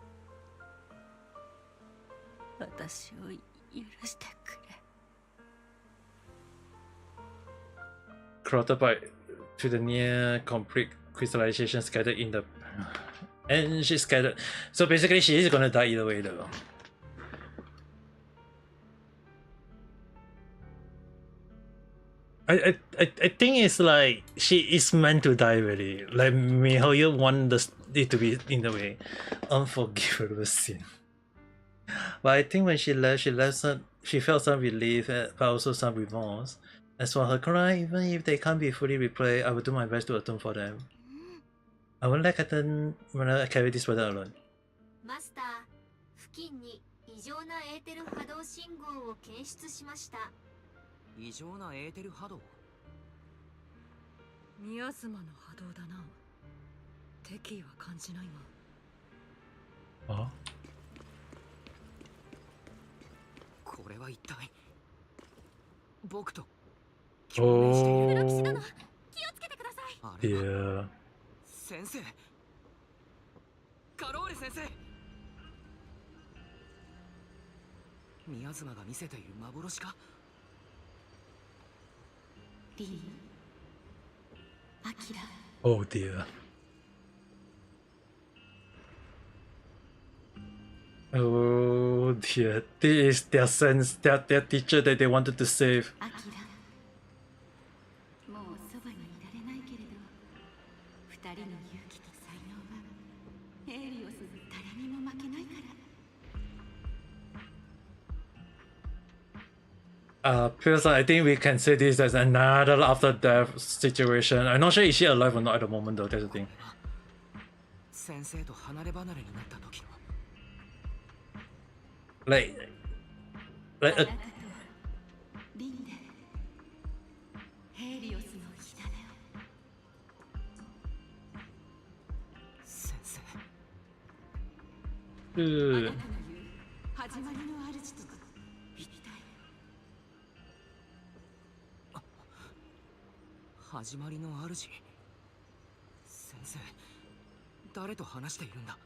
私を許してくれ。Corrupted by to the near complete crystallization scattered in the and she's scattered. So basically she is gonna die either way though. I think it's like she is meant to die really. Like Mihoyo want it to be in the way unforgivable sin. But I think when she left she felt some relief but also some remorse. As for her cry, even if they can't be fully replayed, I will do my best to atone for them. I won't let Captain carry this burden alone. マスター、付近に異常なエーテル波動信号を検出しました。異常なエーテル波動。ミアズマの波動だな。敵意は感じないが。あ？これは一体僕と Oh. 黒騎士殿、気をつけてください。あれは Yeah. 先生、カローレ先生。宮妻が見せている幻か。リー、アキラ。 Oh dear. Oh dear. This is their sense, their teacher that they wanted to save. アキラ。もうそばにいられないけれど、二人の勇気と才能はエーリオスに誰にも負けないから。Personally, I think we can say this as another after death situation. I'm not sure is she alive or not at the moment though, that's the thing. 先生と離れ離れになった時の。Like あなたとリンデ、ヘーリオスの火種を。先生。あなたの言う始まりの主とか一体。始まりの主。先生、誰と話しているんだ。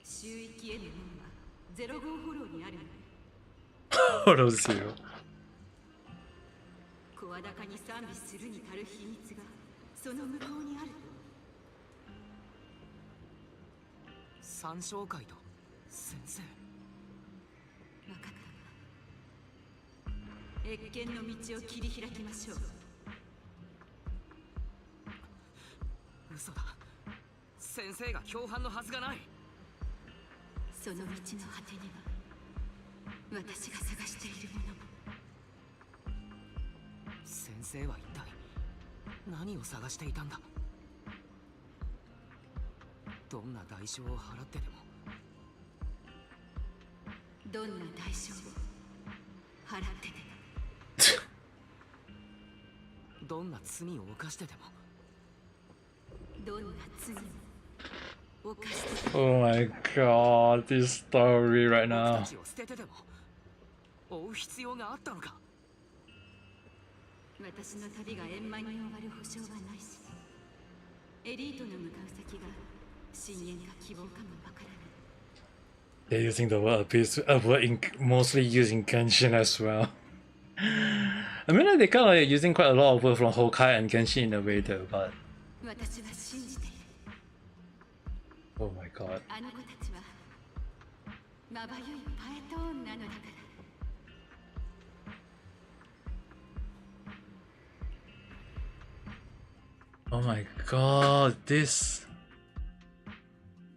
周域への門は0号フォローにあるの。 Hold on, zero. 声高に賛美するに足る秘密がその向こうにある。三小会と先生。分かったわ。越見の道を切り開きましょう。嘘だ。先生が共犯のはずがない。その道の果てには私が探しているものも。先生は一体何を探していたんだ。どんな代償を払ってでも。どんな代償を払ってでも。どんな罪を犯してでも。どんな罪を犯してでも。 Oh my god, this story right 僕 now. たちを捨ててでも追う必要があったのか。私の旅が円満に終わる保証はないし、エリートの向かう先が深淵か希望かもわからない。 They're using the word abyss, mostly using Genshin as well. I mean, like, they kind of like using quite a lot of words from Honkai and Genshin in a way though, but 私は信じている。 oh my god. あの子たちはまばゆいパエトーンなのだから。 Oh my god, this.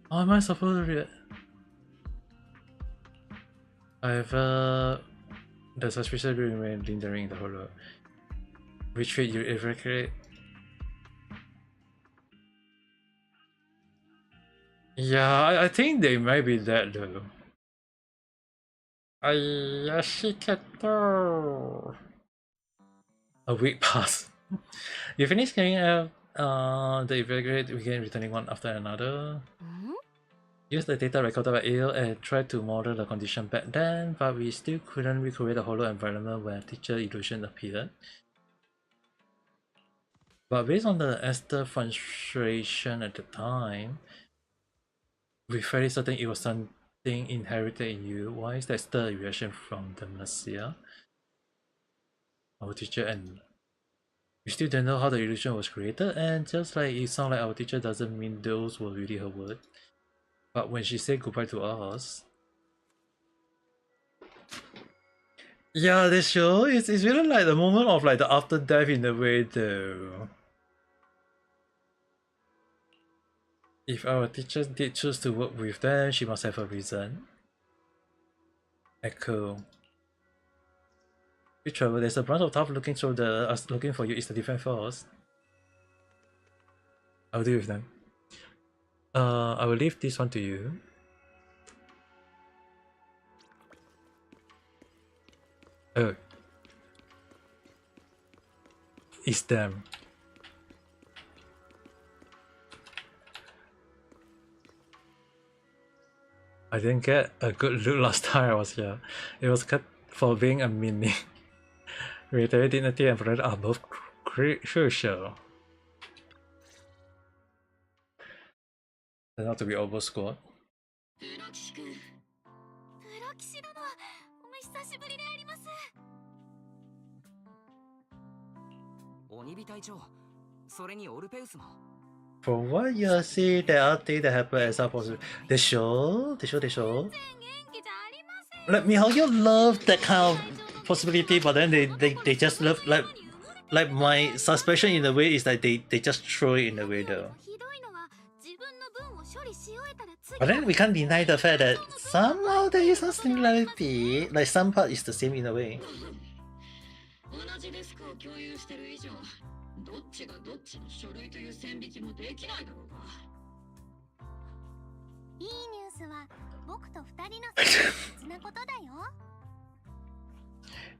How am I supposed to read it? The suspicious remain lingering in the hollow. Retreat, you evacuate. Yeah, I think they might be dead though. Ayashikato. A week passed. You finish carrying out the evacuate, begin returning one after another. Use the data recorded by AO and try to model the condition back then, but we still couldn't recreate the hollow environment where teacher illusion appeared. But based on the Esther frustration at the time, we're fairly certain it was something inherited in you. Why is that still a reaction from the Messiah? Our teacher, and we still don't know how the illusion was created, and just like it sounds like our teacher doesn't mean those were really her words. But when she said goodbye to us, yeah, this show it's really like the moment of like the after death in a way though. If our teacher did choose to work with them, she must have a reason. Echo. You travel, there's a branch of tough looking through the us looking for you. It's the defense force. I'll deal with them. I will leave this one to you. Oh. It's them. I didn't get a good look last time I was here. It was cut for being a mini. Military dignity and pride are both crucial. Turn out to be over squad. プロ騎士殿、お久しぶりであります。鬼火隊長、それにオルペウスも。From what you see, there are things that happen as are possible. They show. Let me how you love that kind of possibility, but then they just love like my suspicion in a way is that they just throw it in a way though. But then we can't deny the fact that somehow there is some similarity, like some part is the same in a way. 同じデスクを共有してる以上、どっちがどっちの書類という線引きもできないだろうが。いいニュースは僕と二人の別なことだよ。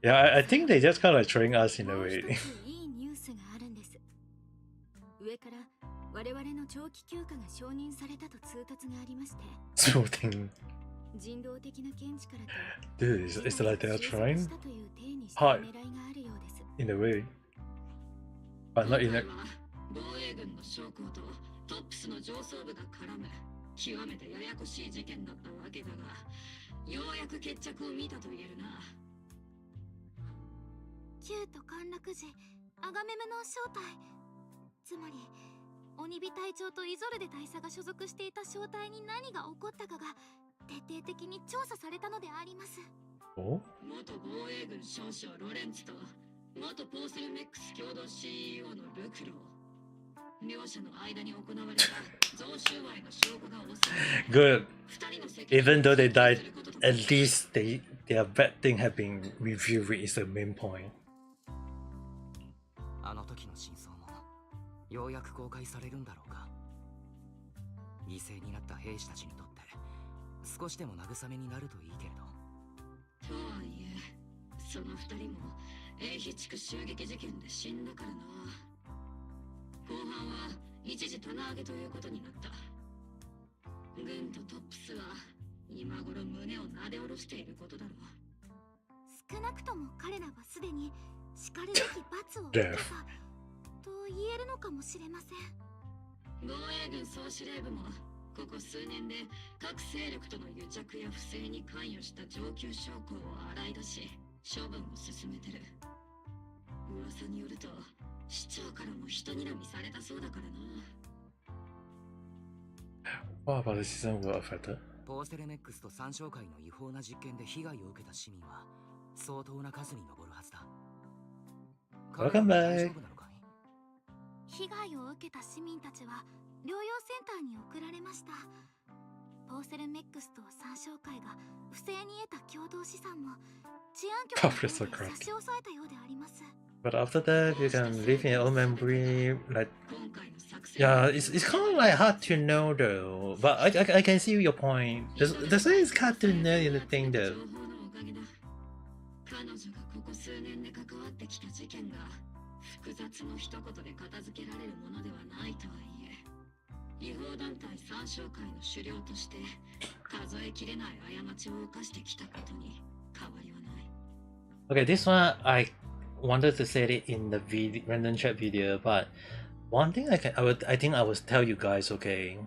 Yeah, I think they just kind of like throwing us in a way. いいニュースがあるんです。上から我々の長期休暇が承認されたと通達がありまして。Smoothing. 人道的な見地からと。Dude, it's like they're trying hard in a way, but not in a. 防衛軍の将校とトップスの上層部が絡む極めてややこしい事件だったわけだが、ようやく決着を見たと言えるな。キュート陥落時、アガメムの正体、つまり鬼火隊長とイゾルデ大佐が所属していた正体に何が起こったかが徹底的に調査されたのであります。Oh? 元防衛軍少将ロレンツと元ポーセルメックス共同 CEO のルクロー、両者の間に行われた贈収賄の証拠が押され Good. Even though they died, at least their bad thing have been reviewed, which is the main point. あの時の真相もようやく公開されるんだろうか。犠牲になった兵士たちにとって少しでも慰めになるといいけれど。とはいえその2人も英比地区襲撃事件で死んだからな。後半は一時棚上げということになった。軍とトップスは今頃胸をなで下ろしていることだろう。少なくとも彼らはすでに叱るべき罰を受けたと言えるのかもしれません。防衛軍総司令部もここ数年で各勢力との癒着や不正に関与した上級将校を洗い出し処分を進めてる。噂によると市長からも人睨みされたそうだからな。What about the season were affected? ポーセレメックスと参照会の違法な実験で被害を受けた市民は相当な数に上るはずだ。 Welcome back. 被害を受けた市民たちは療養センターに送られました。ポーセルメックスと参照会が不正に得た共同資産も治安局の方で差し押さえたようであります。 But after that, you can live in your own memory. Like, yeah, it's kind of like hard to know though. But I can see your point. That's why it's hard to know anything though. 彼女がここ数年で関わってきた事件が複雑の一言で片付けられるものではないとはいえ、違法団体参照会の首領として数えきれない過ちを犯してきたことに変わりはない。 Okay, this one I wanted to say it in the video, random chat video, but one thing I think I will tell you guys, okay?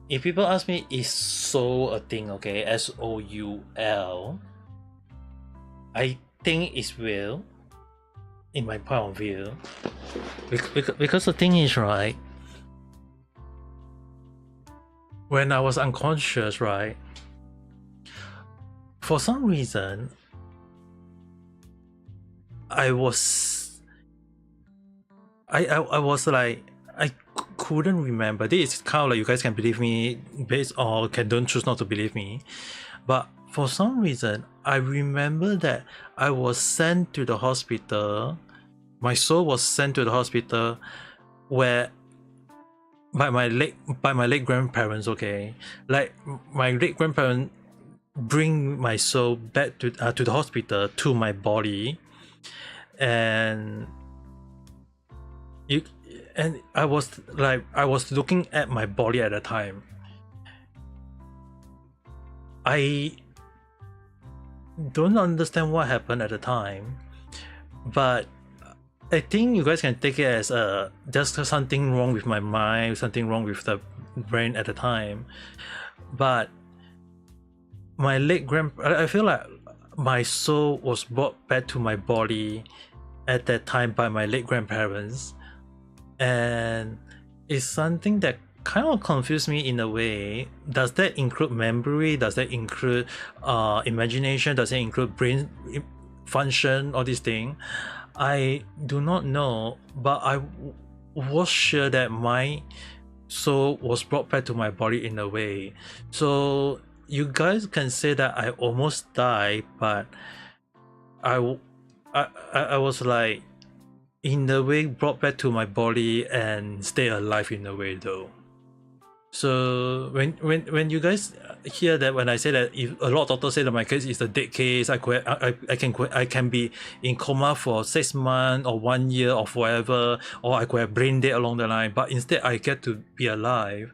If people ask me, is soul a thing, okay? S-O-U-L. I think it's real, in my point of view. Because the thing is, right? When I was unconscious, right? For some reason, I was like, I couldn't remember. This is kind of like, you guys can believe me based or don't choose not to believe me, but for some reason I remember that I was sent to the hospital. My soul was sent to the hospital where by my late grandparents, okay? Like my late grandparents bring my soul back to the hospital, to my body. And I was looking at my body at the time. I don't understand what happened at the time, but I think you guys can take it as just something wrong with my mind, something wrong with the brain at the time. But my I feel like my soul was brought back to my body at that time by my late grandparents, and it's something that kind of confused me in a way. Does that include memory? Does that include imagination? Does it include brain function? All these things, I do not know, but I was sure that my soul was brought back to my body in a way. So you guys can say that I almost died, but I was like, in a way, brought back to my body and stay alive in a way though. So when you guys hear that, when I say that, if a lot of doctors say that my case is a dead case, I can be in coma for 6 months or 1 year or whatever, or I could have brain dead along the line, but instead I get to be alive.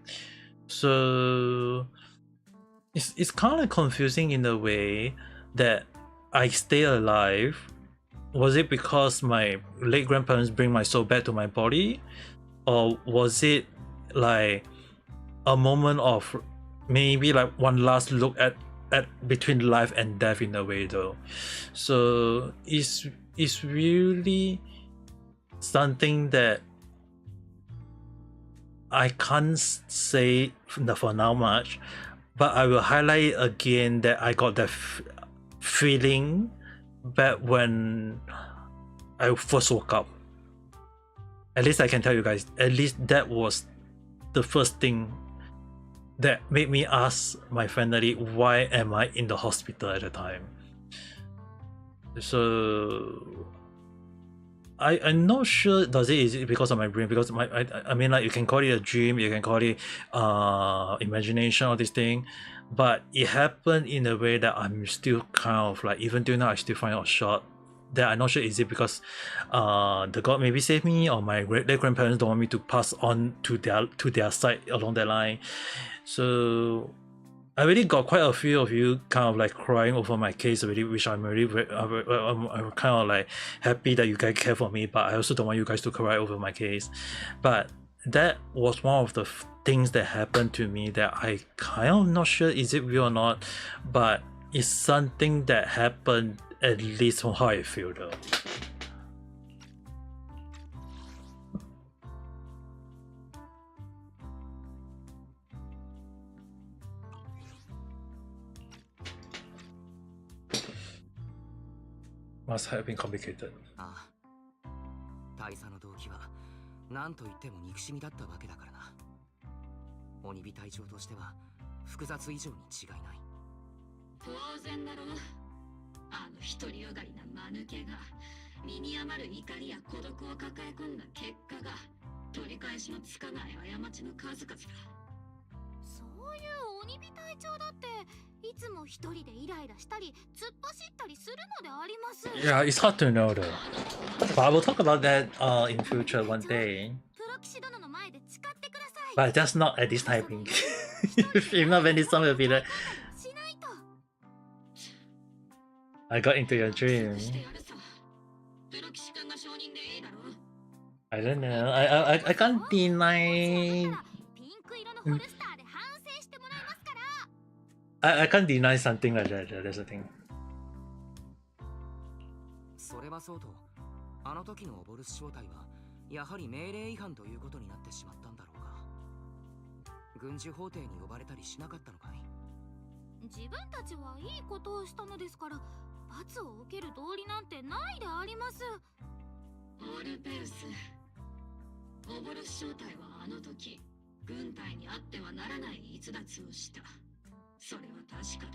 So it's kind of confusing in a way that I stay alive. Was it because my late grandparents bring my soul back to my body, or was it like a moment of maybe like one last look at between life and death in a way though? So it's really something that I can't say for now much, but I will highlight again that I got that feeling back when I first woke up. At least I can tell you guys, at least that was the first thing that made me ask my family, why am I in the hospital at the time? So I'm not sure. Does it is it because of my brain? Because I mean, like, you can call it a dream, you can call it imagination, all this thing, but it happened in a way that I'm still kind of like, even till now I still find it short. That I'm not sure, is it because the god maybe saved me, or my great grandparents don't want me to pass on to their side along that line. So I really got quite a few of you kind of like crying over my case already, which I'm really I'm kind of like happy that you guys care for me, but I also don't want you guys to cry over my case. But that was one of the things that happened to me that I kind of not sure is it real or not, but it's something that happened, at least from how I feel though. Must have been complicated. ああ、大佐の動機は何と言っても憎しみだったわけだからな。鬼火隊長としては複雑以上に違いない。当然だろう。あの独りよがりな間抜けが身に余る怒りや孤独を抱え込んだ結果が取り返しのつかない過ちの数々だ。そういう鬼火隊長だっていつも一人でイライラしたり突っ走ったりするのであります。 Yeah, it's hard to know though. But I will talk about that in future one day. プロ騎士殿の前で誓ってください。 But just not at this timing. If not, when this song will be like, しないと。 I got into your dream. プロ騎士君が証人でいいだろう。 I don't know. I can't deny. ピンク色のホルスターで反省してもらいますから。 I can't deny something like that. That's the thing. それはそうと、あの時のオボルス正体はやはり命令違反ということになってしまったんだろうか。軍事法廷に呼ばれたりしなかったのかい？自分たちはいいことをしたのですから罰を受ける道理なんてないであります。オルペウス、オボルス正体はあの時軍隊にあってはならない逸脱をした。それは確か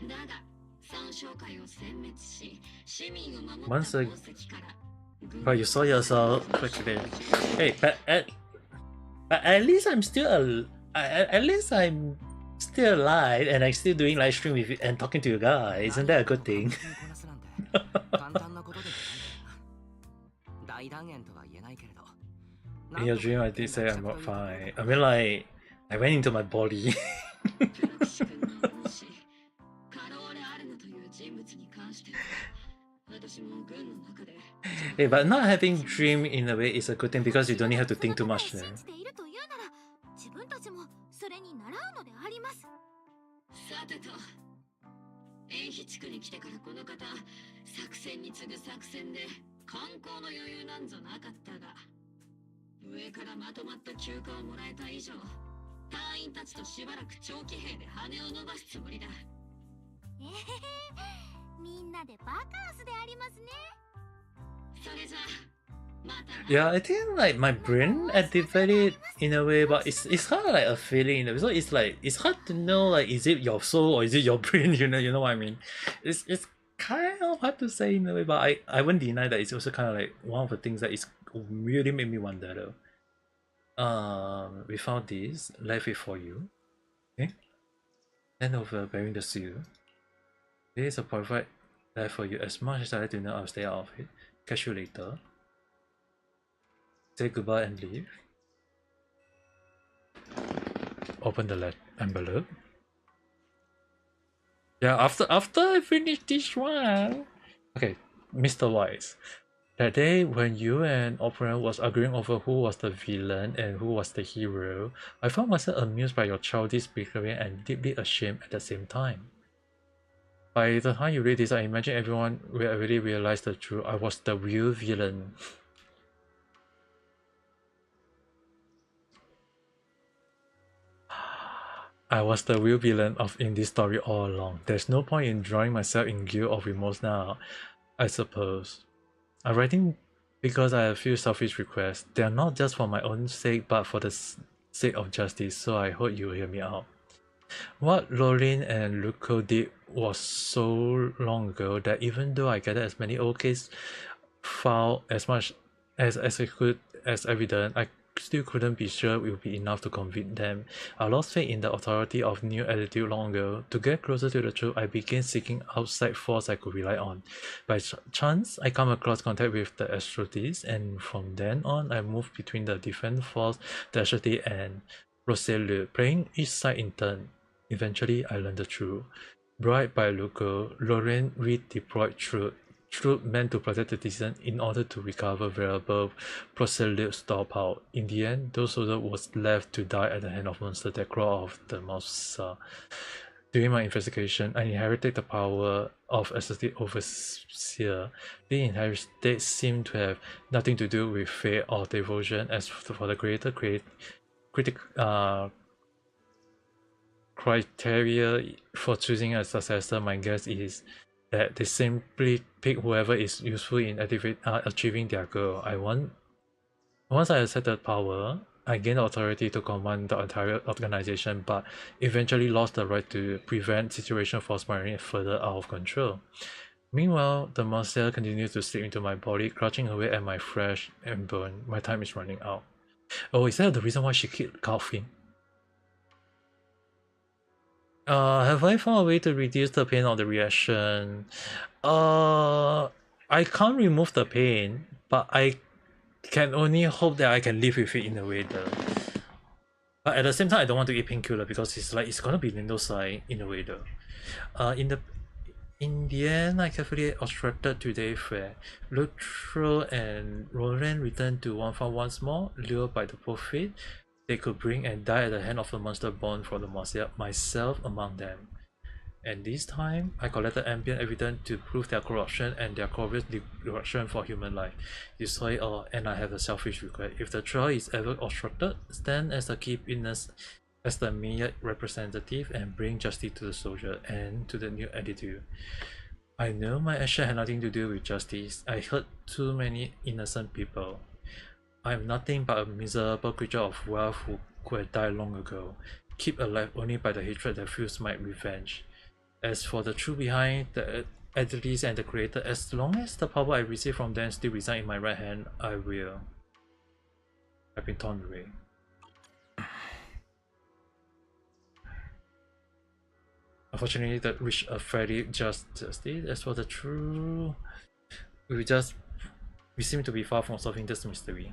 だ。だが三将会を殲滅し市民を守った Once 功績から But you saw yourself quickly. Hey, but at least I'm still at least I'm still alive and I'm still doing live stream with you and talking to you guys. Isn't that a good thing? 簡単なことではない大断言とは言えないけれど。 In your dream, I did say I'm not fine. I mean, like, I went into my body. プロ騎士君の恩師カローレ・アルヌという人物に関しては私も軍の中で Hey, but not having dream in a way is a good thing because you don't have to think too much there. 信じているというなら自分たちもそれに習うのであります。さてと遠飛地区に来てからこの方作戦に次ぐ作戦で観光の余裕なんぞなかったが上からまとまった休暇をもらえた以上隊員たちとしばらく長期兵で羽を伸ばすつもりだ。みんなでバカンスでありますね。それじゃまた。 Yeah, I think like my brain activated in a way, but it's kind of like a feeling. So it's like it's hard to know like is it your soul or is it your brain? You know what I mean? It's kind of hard to say in a way, but I wouldn't deny that it's also kind of like one of the things that is really made me wonder though. We found this. Left it for you. Okay. Hand over bearing the seal. This is a perfect life for you. As much as I like to know, I'll stay out of it. Catch you later. Say goodbye and leave. Open the envelope. Yeah, after I finish this one. Okay, Mr. Wise. That day when you and Opera was arguing over who was the villain and who was the hero, I found myself amused by your childish bickering and deeply ashamed at the same time. By the time you read this, I imagine everyone will already realize the truth. I was the real villain. I was the real villain in this story all along. There's no point in drawing myself in guilt or remorse now, I suppose. I'm writing because I have a few selfish requests. They are not just for my own sake, but for the sake of justice, so I hope you will hear me out. What Lorraine and Luco did was so long ago that even though I gathered as many OKs filed as much as I could as evidence, I still couldn't be sure it would be enough to convict them. I lost faith in the authority of new attitude long ago. To get closer to the truth, I began seeking outside force I could rely on. By chance, I come across contact with the Astrotis, and from then on, I moved between the defense force, the Astrotis, and Rosellu, playing each side in turn. Eventually, I learned the truth. Bribed by Luco, Lorraine redeployed troops meant to protect the citizen in order to recover valuable Procelute stockpile. In the end, those soldiers was left to die at the hand of monsters that crawl off the monster. During my investigation, I inherited the power of Assistant Overseer. The inherited seemed to have nothing to do with faith or devotion. As for the creator criteria for choosing a successor, my guess is that they simply pick whoever is useful in achieving their goal. Once I accepted power, I gained authority to command the entire organization, but eventually lost the right to prevent situation from spiraling further out of control. Meanwhile, the monster continues to slip into my body, crouching away at my flesh and bone. My time is running out. Oh, is that the reason why she kept coughing? Have I found a way to reduce the pain of the reaction? I can't remove the pain, but I can only hope that I can live with it in a way though. But at the same time, I don't want to eat painkiller because it's gonna be Lindosai in a way though. In the end, I carefully obstructed today's fair. Lutro and Roland returned to one farm once more, lured by the profit they could bring and die at the hand of a monster born from the monster, myself among them. And this time, I collected ambient evidence to prove their corruption and their obvious direction for human life. You saw it all, and I have a selfish regret. If the trial is ever obstructed, stand as a key witness, as the mere representative, and bring justice to the soldier and to the new attitude. I know my action had nothing to do with justice. I hurt too many innocent people. I am nothing but a miserable creature of wealth who could have died long ago, kept alive only by the hatred that fuels my revenge. As for the truth behind the entities and the creator, as long as the power I receive from them still resides in my right hand, I will. I've been torn away. Unfortunately, that reached a fairly just justice. As for the truth, we seem to be far from solving this mystery.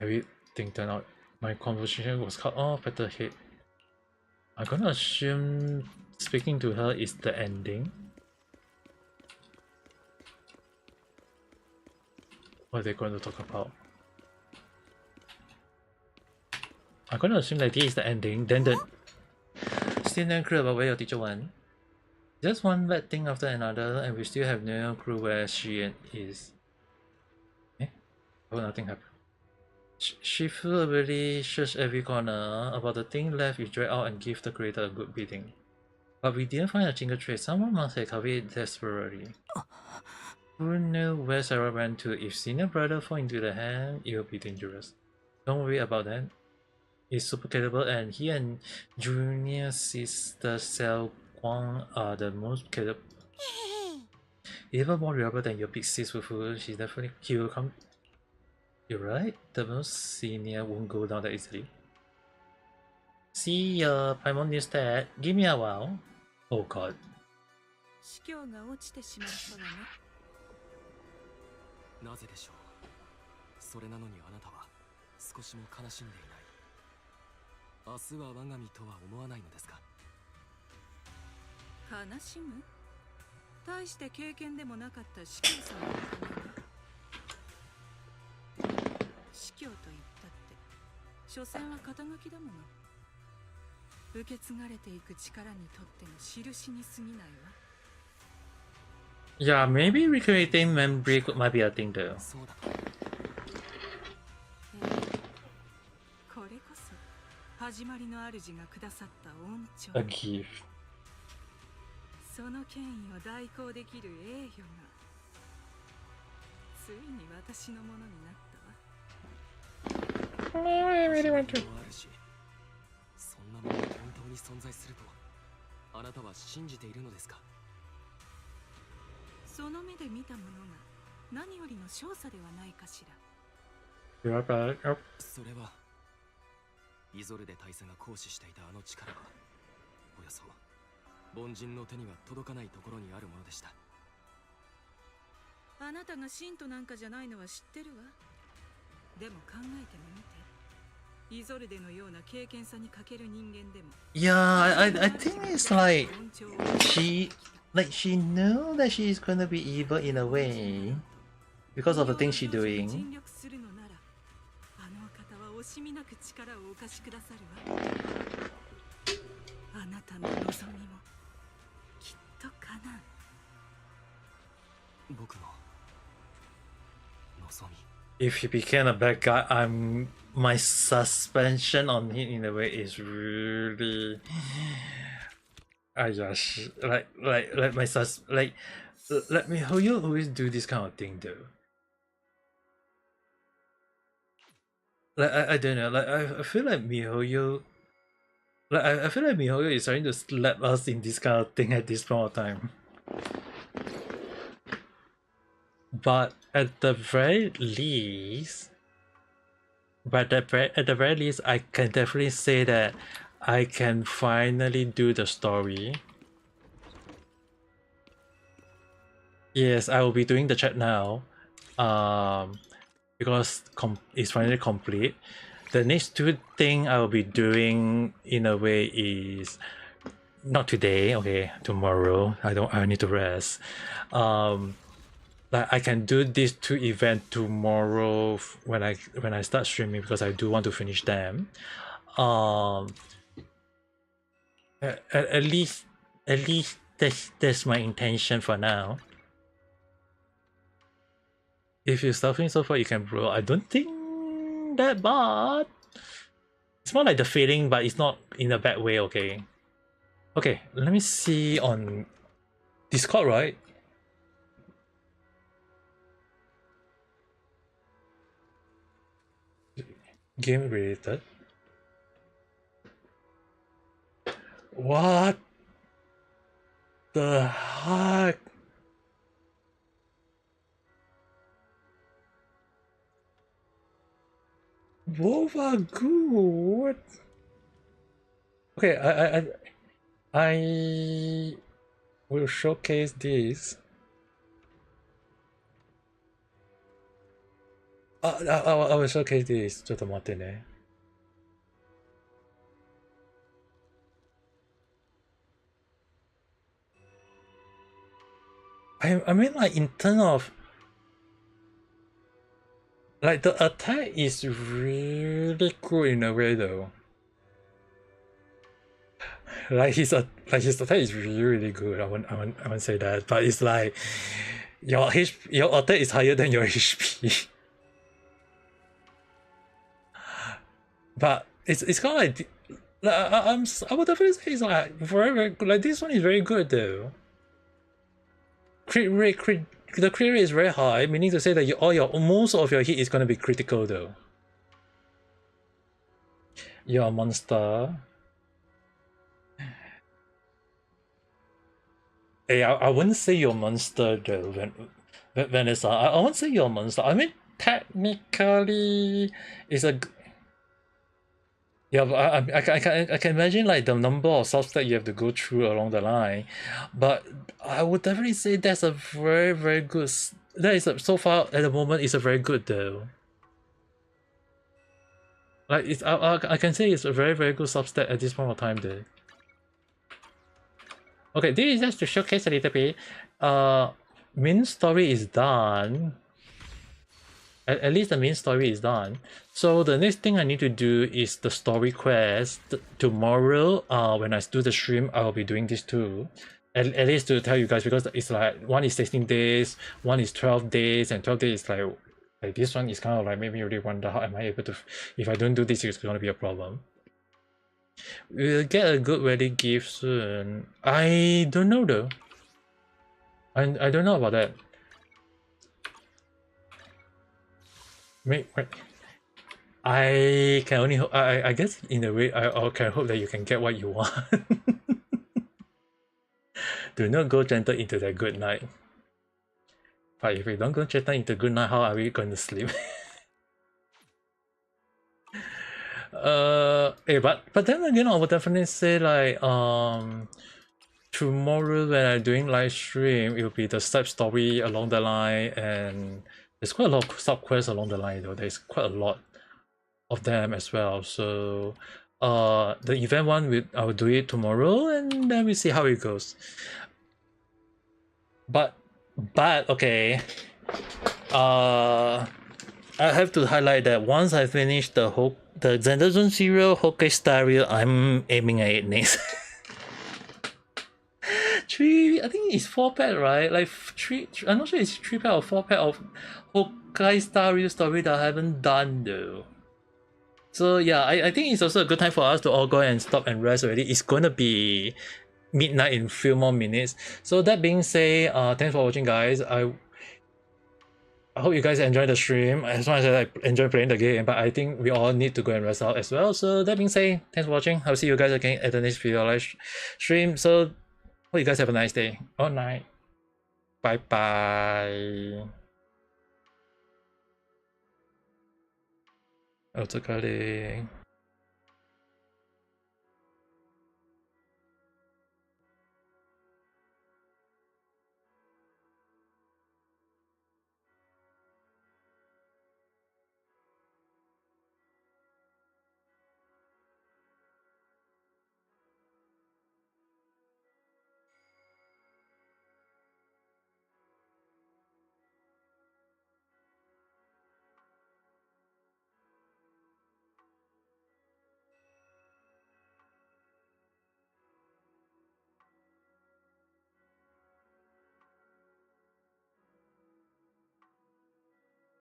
Everything turned out. My conversation was cut off at the head. I'm gonna assume speaking to her is the ending. What are they going to talk about? I'm gonna assume that this is the ending, then the still no clue about where your teacher went. Just one bad thing after another, and we still have no clue where she is. Oh, nothing happened. She really searched every corner. About the thing left, we drag out and give the creator a good beating. But we didn't find a single trace. Someone must have covered it desperately. Who knew where Sarah went to? If senior brother fall into the hand, it will be dangerous. Don't worry about that. He's super capable, and he and junior sister Xiao Guang are the most capable. Even more reliable than your big sis Fufu. He will come. You're right, the most senior won't go down that easily. See ya, Paimon news that. Give me a while. Oh god. Yeah, maybe recreating memory might be a thing though. A gift. I really want to. その目で見たものが何よりの勝査ではないかしら。 Be right back. Oh. それはイゾルデ大佐が行使していたあの力はおよそ凡人の手には届かないところにあるものでした。あなたが信徒なんかじゃないのは知ってるわ。でも考えてみて。イゾルデのような経験さに欠ける人間でも。 Yeah, I think it's like she knew that she's gonna be evil in a way because of the things she's doing. 尽力するのなら、あのお方は惜しみなく力をお貸しくださるわ。あなたの望みもきっと叶う。僕の望み。 If he became a bad guy, my suspension on him in a way is really, gosh, let me how you always do this kind of thing though. Like I don't know, like I feel like MiHoYo, like I feel like MiHoYo is trying to slap us in this kind of thing at this point of time. But at the very least, at the very least, I can definitely say that I can finally do the story. Yes, I will be doing the chat now, because it's finally complete. The next two thing I will be doing in a way is not today. Okay, tomorrow. I need to rest. Like I can do these two events tomorrow when I start streaming because I do want to finish them. At least that's my intention for now. If you're suffering so far, you can bro. I don't think that bad. It's more like the feeling, but it's not in a bad way. Okay. Okay. Let me see on Discord, right? Game related. What the heck? Both are good. Okay, I will showcase this. I will showcase this. ちょっと待ってね。I mean, like in terms of like the attack is really cool in a way though. Like his attack is really good. I won't say that, but it's like your attack is higher than your HP. But it's kind of like I would definitely say it's like very good. Like this one is very good though. The crit rate is very high, meaning to say that most of your hit is gonna be critical though. You're a monster. Hey, I wouldn't say you're a monster though, Vanessa. I won't say you're a monster. I mean, technically, it's a. Yeah, but I can imagine like the number of subs that you have to go through along the line, but I would definitely say that's a very good. That is so far at the moment is a very good though. Like it's I can say it's a very good substat at this point of time though. Okay, this is just to showcase a little bit. Main story is done. At least the main story is done. So the next thing I need to do is the story quest. Tomorrow, when I do the stream, I will be doing this too. At least to tell you guys, because it's like one is 16 days, one is 12 days, and 12 days is like this one is kind of like made me really wonder how am I able to, if I don't do this, it's gonna be a problem. We'll get a good wedding gift soon. I don't know though. I don't know about that. Wait. I can only hope. I guess in a way, I can hope that you can get what you want. Do not go gentle into that good night. But if we don't go straight into good night, how are we going to sleep? But then again, I would definitely say like tomorrow when I'm doing live stream, it will be the side story along the line, and there's quite a lot of sub quests along the line though. There's quite a lot of them as well. So the event one I will do it tomorrow, and then we see how it goes. But okay. I have to highlight that once I finish the Zenless Zero Hockey Stereo, I'm aiming at it next. 3, I think it's 4 pack, right? Like 3, I'm not sure it's 3 pack or 4 pack of Hokkaido Stereo story that I haven't done though. So yeah, I think it's also a good time for us to all go and stop and rest already. It's gonna be midnight in a few more minutes. So that being said, thanks for watching, guys. I hope you guys enjoy the stream as much as I enjoy playing the game, but I think we all need to go and rest out as well. So that being said, thanks for watching. I'll see you guys again at the next video live stream. So hope you guys have a nice day or night. Bye bye. お疲れ。